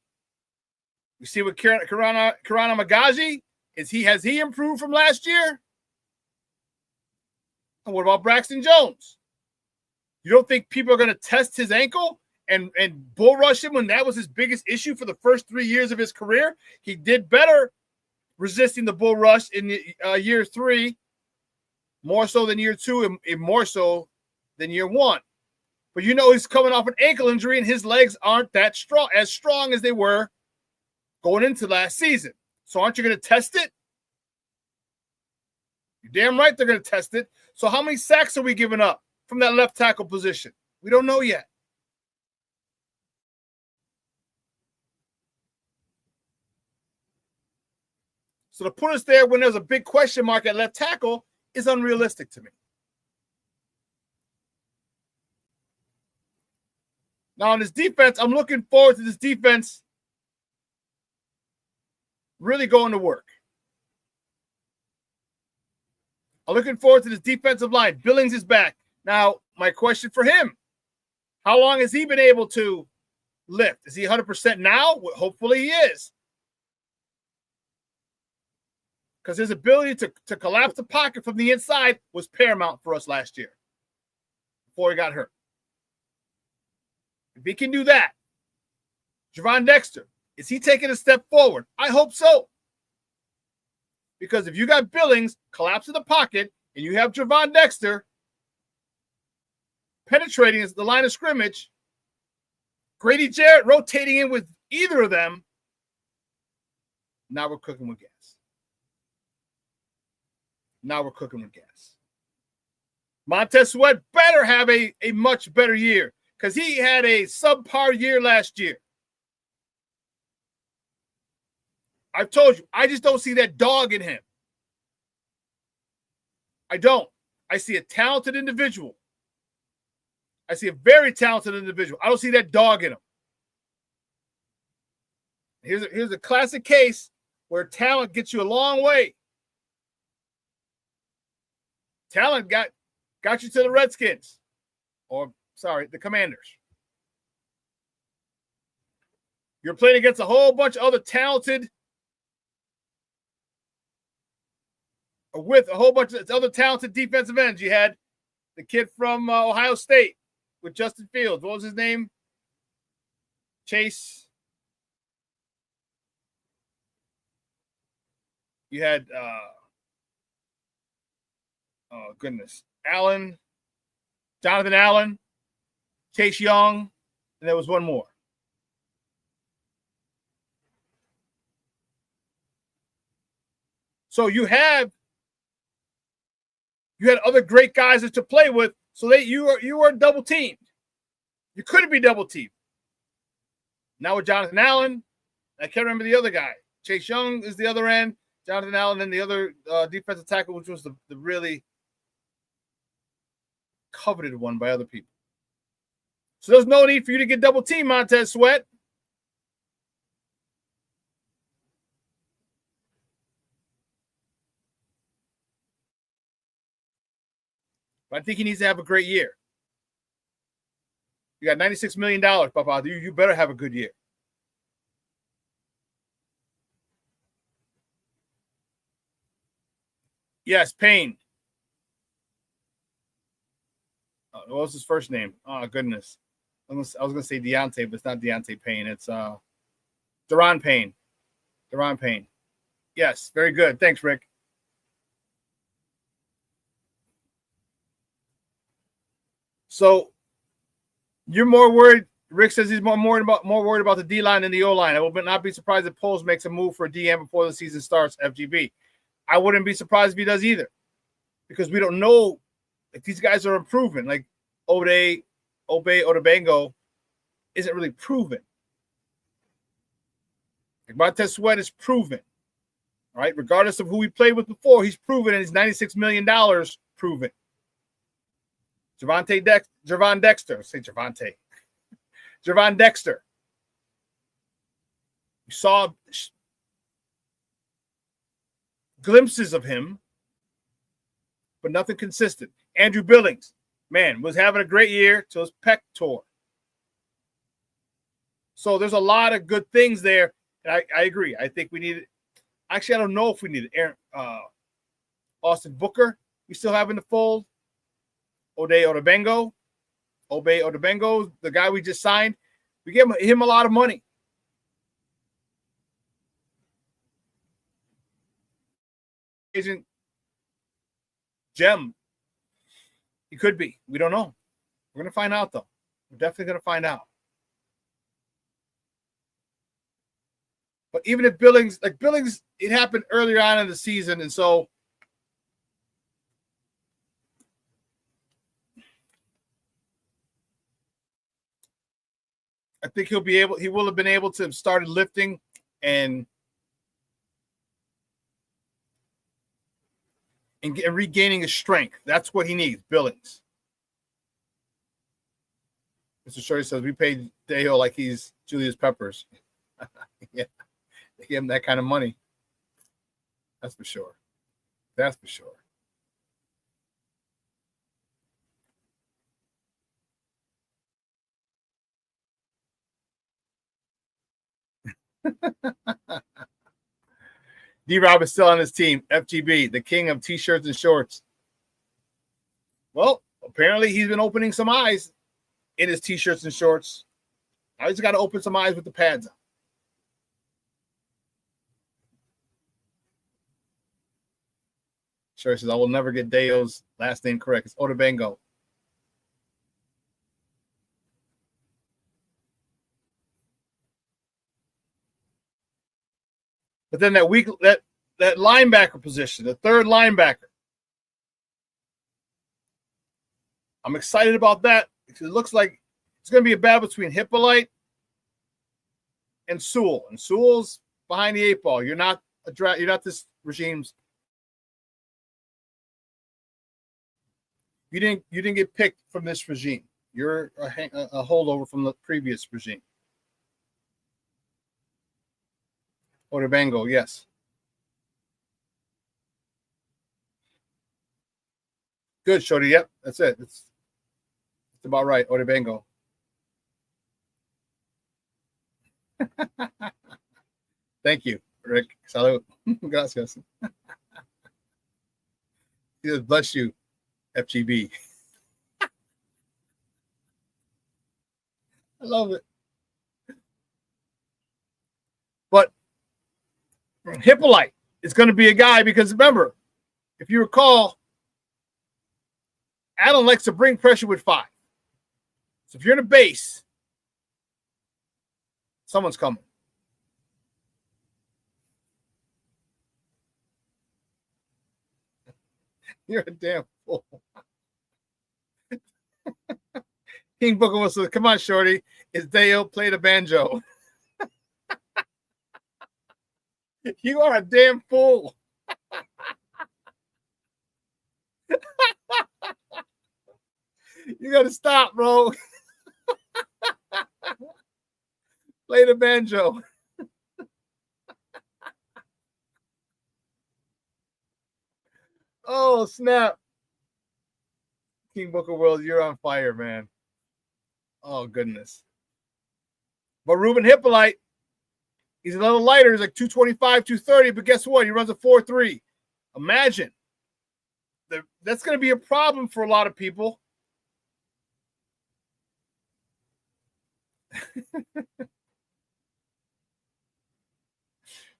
You see what Kirana Magaji has he improved from last year? And what about Braxton Jones? You don't think people are going to test his ankle and bull rush him when that was his biggest issue for the first 3 years of his career? He did better resisting the bull rush in year 3, more so than year 2 and more so than year 1. But you know he's coming off an ankle injury and his legs aren't that strong as they were going into last season. So aren't you going to test it? You're damn right they're going to test it. So how many sacks are we giving up from that left tackle position? We don't know yet. So to put us there when there's a big question mark at left tackle is unrealistic to me. Now on this defense, I'm looking forward to this defense really going to work. I'm looking forward to this defensive line. Billings is back. Now, my question for him, how long has he been able to lift? Is he 100% now? Well, hopefully he is. Because his ability to collapse the pocket from the inside was paramount for us last year before he got hurt. If he can do that, Gervon Dexter, is he taking a step forward? I hope so. Because if you got Billings collapse in the pocket and you have Gervon Dexter penetrating the line of scrimmage, Grady Jarrett rotating in with either of them, now we're cooking with gas. Now we're cooking with gas. Montez Sweat better have a much better year because he had a subpar year last year. I've told you, I just don't see that dog in him. I don't. I see a talented individual. I see a very talented individual. I don't see that dog in him. Here's a classic case where talent gets you a long way. Talent got you to the Redskins. Or, sorry, the Commanders. You're playing against a whole bunch of other talented, or with a whole bunch of other talented defensive ends. You had the kid from Ohio State with Justin Fields. What was his name? Chase. You had, Jonathan Allen, Chase Young, and there was one more. So you had other great guys to play with, so you were double teamed. You couldn't be double teamed. Now with Jonathan Allen, I can't remember the other guy. Chase Young is the other end. Jonathan Allen and the other defensive tackle, which was the really coveted one by other people. So there's no need for you to get double teamed, Montez Sweat. But I think he needs to have a great year. You got $96 million, Papa. You better have a good year. Yes, Payne. What was his first name? Oh, goodness. I was going to say Deontay, but it's not Deontay Payne. It's Deron Payne. Deron Payne. Yes, very good. Thanks, Rick. So you're more worried. Rick says he's more worried about the D-line than the O-line. I will not be surprised if Poles makes a move for a DM before the season starts, FGB. I wouldn't be surprised if he does either, because we don't know if these guys are improving. Like Obey Odebango isn't really proven. Like Montez Sweat is proven, right? Regardless of who we played with before, he's proven, and he's $96 million proven. Gervon Dexter. Say Gervonta. Gervon Dexter. You saw glimpses of him, but nothing consistent. Andrew Billings, man, was having a great year till his pec tore. So there's a lot of good things there. And I agree. I think we need – actually, I don't know if we need Austin Booker. We still have in the fold. Obey Odebango, the guy we just signed. We gave him a lot of money. Agent gem. He could be. We don't know. We're going to find out, though. We're definitely going to find out. But even if Billings, it happened earlier on in the season, and so I think he will have been able to have started lifting and regaining his strength. That's what he needs, Billings. Mr. Shorty says, we paid Dejo like he's Julius Peppers. Yeah, they gave him that kind of money. That's for sure. That's for sure. D-Rob is still on his team. FGB, the king of T-shirts and shorts. Well, apparently he's been opening some eyes in his T-shirts and shorts. Now he's got to open some eyes with the pads on. Sure says, I will never get Deo's last name correct. It's Odebango. But then that linebacker position, the third linebacker, I'm excited about that because it looks like it's going to be a battle between Hippolyte and Sewell. And Sewell's behind the eight ball. You're not this regime's. You didn't get picked from this regime. You're a holdover from the previous regime. Odebango, yes. Good, Shorty. Yep, that's it. It's about right. Odebango. Thank you, Rick. Salud. Gracias. He says, bless you, FGB. I love it. But Hippolyte is going to be a guy because remember, if you recall, Allen likes to bring pressure with 5. So if you're in a base, someone's coming. You're a damn fool. King Booker was like, come on, Shorty. It's Dale, play the banjo. You are a damn fool. You got to stop, bro. Play the banjo. Oh, snap. King Booker World, you're on fire, man. Oh, goodness. But Ruben Hippolyte, he's a little lighter. He's like 225, 230, but guess what? He runs a 4.3. Imagine. That's going to be a problem for a lot of people.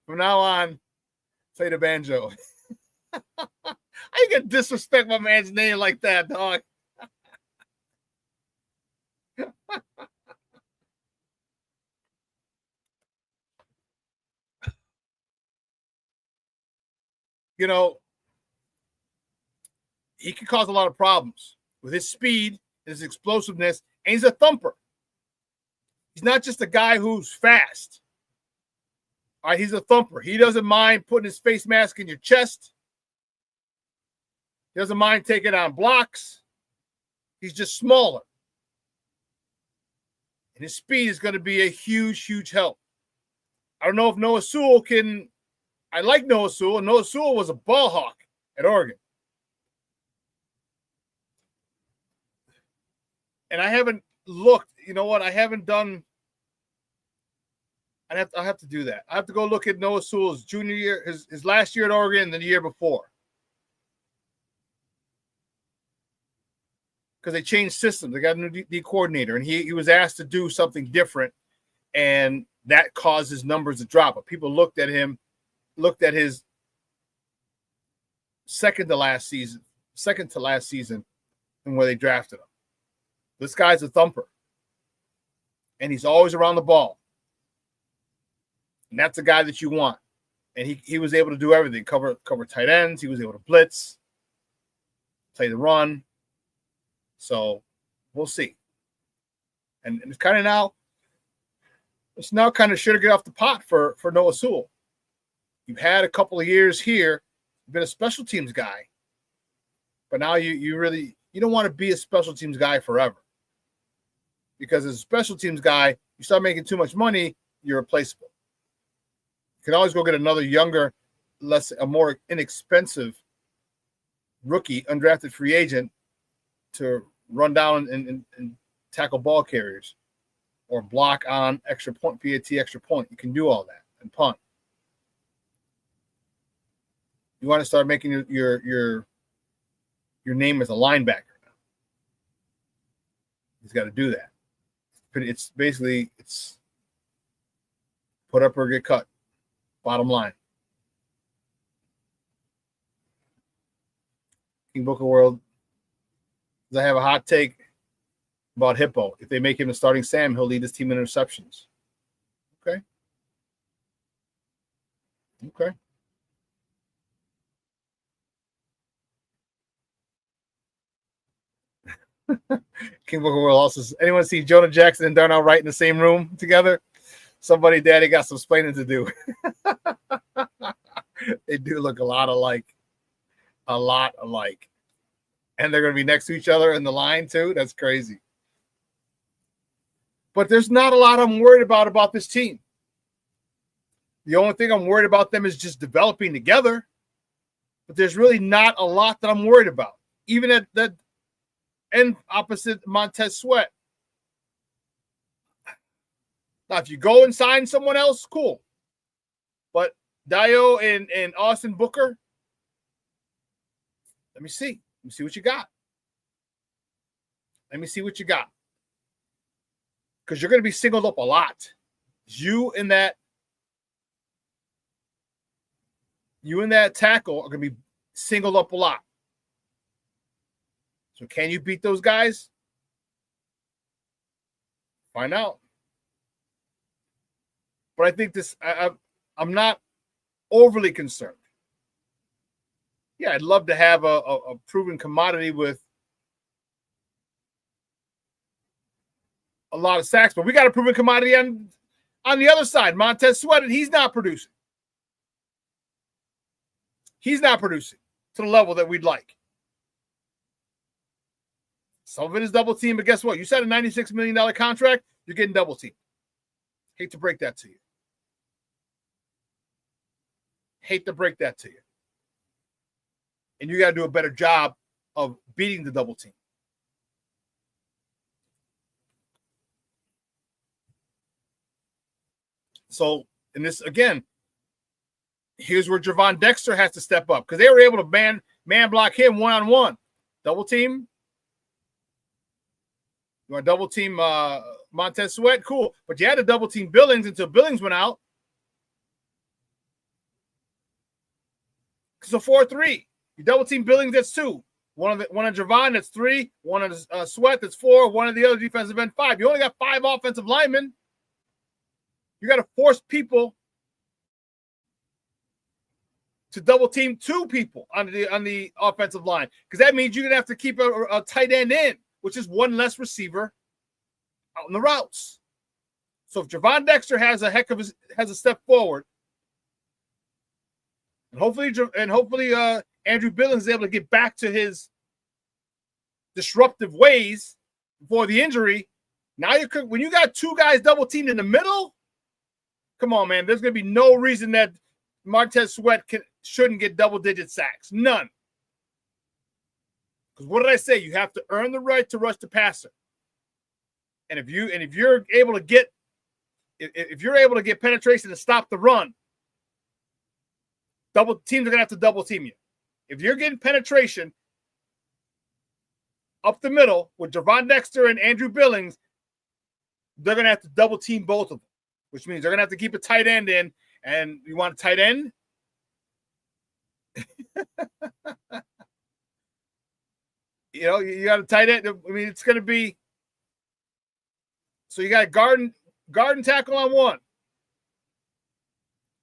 From now on, play the banjo. How you gonna disrespect my man's name like that, dog? You know, he can cause a lot of problems with his speed, his explosiveness, and he's a thumper. He's not just a guy who's fast. All right, he's a thumper. He doesn't mind putting his face mask in your chest. He doesn't mind taking on blocks. He's just smaller. And his speed is going to be a huge, huge help. I don't know if Noah Sewell can. I like Noah Sewell. Noah Sewell was a ball hawk at Oregon. And I haven't looked. You know what? I haven't done. I'll have to do that. I have to go look at Noah Sewell's junior year, his last year at Oregon, and the year before. Because they changed systems. They got a new D coordinator, and he was asked to do something different, and that caused his numbers to drop. But people looked at his second to last season, and where they drafted him. This guy's a thumper, and he's always around the ball. And that's a guy that you want. And he was able to do everything, cover tight ends. He was able to blitz, play the run. So we'll see. And it's kind of now kind of sure to get off the pot for Noah Sewell. You've had a couple of years here, you've been a special teams guy. But now you don't want to be a special teams guy forever. Because as a special teams guy, you start making too much money, you're replaceable. You can always go get another younger, a more inexpensive rookie, undrafted free agent to run down and tackle ball carriers or block on extra point, PAT extra point. You can do all that and punt. You want to start making your name as a linebacker now. He's got to do that. It's basically put up or get cut. Bottom line. King Booker World. I have a hot take about Hippo. If they make him a starting Sam, he'll lead his team in interceptions. Okay. King Booker World also says, anyone see JonahJackson and Darnell Wright in the same room together? Somebody, daddy, got some explaining to do. They do look a lot alike. And they're going to be next to each other in the line, too. That's crazy. But there's not a lot I'm worried about this team. The only thing I'm worried about them is just developing together. But there's really not a lot that I'm worried about. Even at that end opposite Montez Sweat. Now, if you go and sign someone else, cool. But Dio and Austin Booker, let me see. Let me see what you got. Let me see what you got. Because you're going to be singled up a lot. You and that tackle are going to be singled up a lot. So can you beat those guys? Find out. But I think I'm not overly concerned. Yeah, I'd love to have a proven commodity with a lot of sacks, but we got a proven commodity on the other side. Montez Sweat, and he's not producing. He's not producing to the level that we'd like. Some of it is double team, but guess what? You signed a $96 million contract, you're getting double teamed. Hate to break that to you. Hate to break that to you. And you got to do a better job of beating the double team. So, and this, again, here's where Gervon Dexter has to step up because they were able to man block him one-on-one. Double team. You want to double team Montez Sweat? Cool. But you had to double team Billings until Billings went out. So 4-3. You double team Billings, that's 2. One of Gervon, that's 3. One of Sweat, that's 4. One of the other defensive end, 5. You only got 5 offensive linemen. You got to force people to double team 2 people on the offensive line because that means you're gonna have to keep a tight end in, which is one less receiver out in the routes. So if Gervon Dexter has a step forward, and hopefully Andrew Billings is able to get back to his disruptive ways before the injury. Now when you got 2 guys double teamed in the middle, come on, man. There's going to be no reason that Montez Sweat shouldn't get double-digit sacks. None. Because what did I say? You have to earn the right to rush the passer. And if you're able to get penetration to stop the run, teams are going to have to double team you. If you're getting penetration up the middle with Gervon Dexter and Andrew Billings, they're going to have to double team both of them, which means they're going to have to keep a tight end in. And you want a tight end? You got a tight end. I mean, it's going to be – so you got a guard and tackle on one.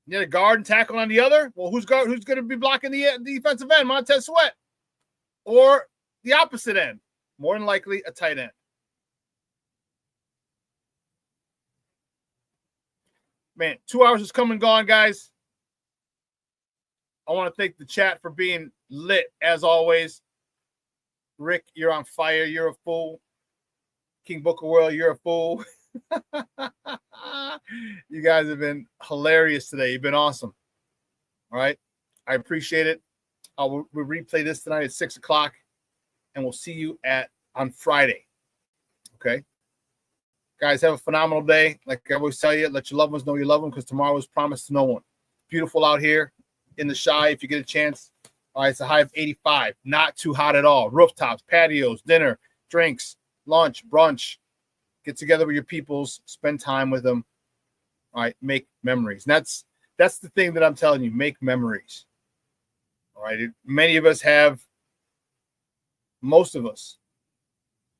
You got a guard and tackle on the other? Well, who's going to be blocking the defensive end? Montez Sweat. Or the opposite end? More than likely, a tight end. Man, 2 hours has come and gone, guys. I want to thank the chat for being lit, as always. Rick, you're on fire. You're a fool. King Booker World, you're a fool. You guys have been hilarious today. You've been awesome. All right. I appreciate it. We'll replay this tonight at 6 o'clock, and we'll see you on Friday. Okay. Guys, have a phenomenal day. Like I always tell you, let your loved ones know you love them because tomorrow is promised to no one. Beautiful out here in the Shy if you get a chance. All right, it's a high of 85. Not too hot at all. Rooftops, patios, dinner, drinks, lunch, brunch. Get together with your peoples. Spend time with them. All right, make memories. And that's the thing that I'm telling you. Make memories. All right, many of us have, most of us,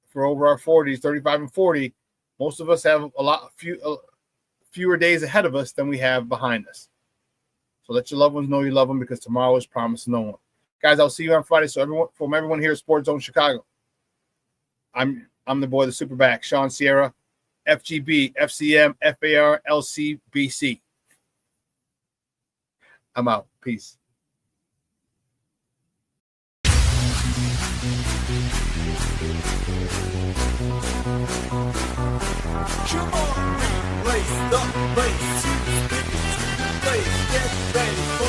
for over our 40s, 35 and 40, most of us have fewer days ahead of us than we have behind us. So let your loved ones know you love them because tomorrow is promised to no one. Guys, I'll see you on Friday. So everyone here at Sports Zone Chicago, I'm the boy, the SuperBack, Shawn Sierra, FGB, FCM, FAR, LCBC. I'm out. Peace. Come on, place the place, get ready.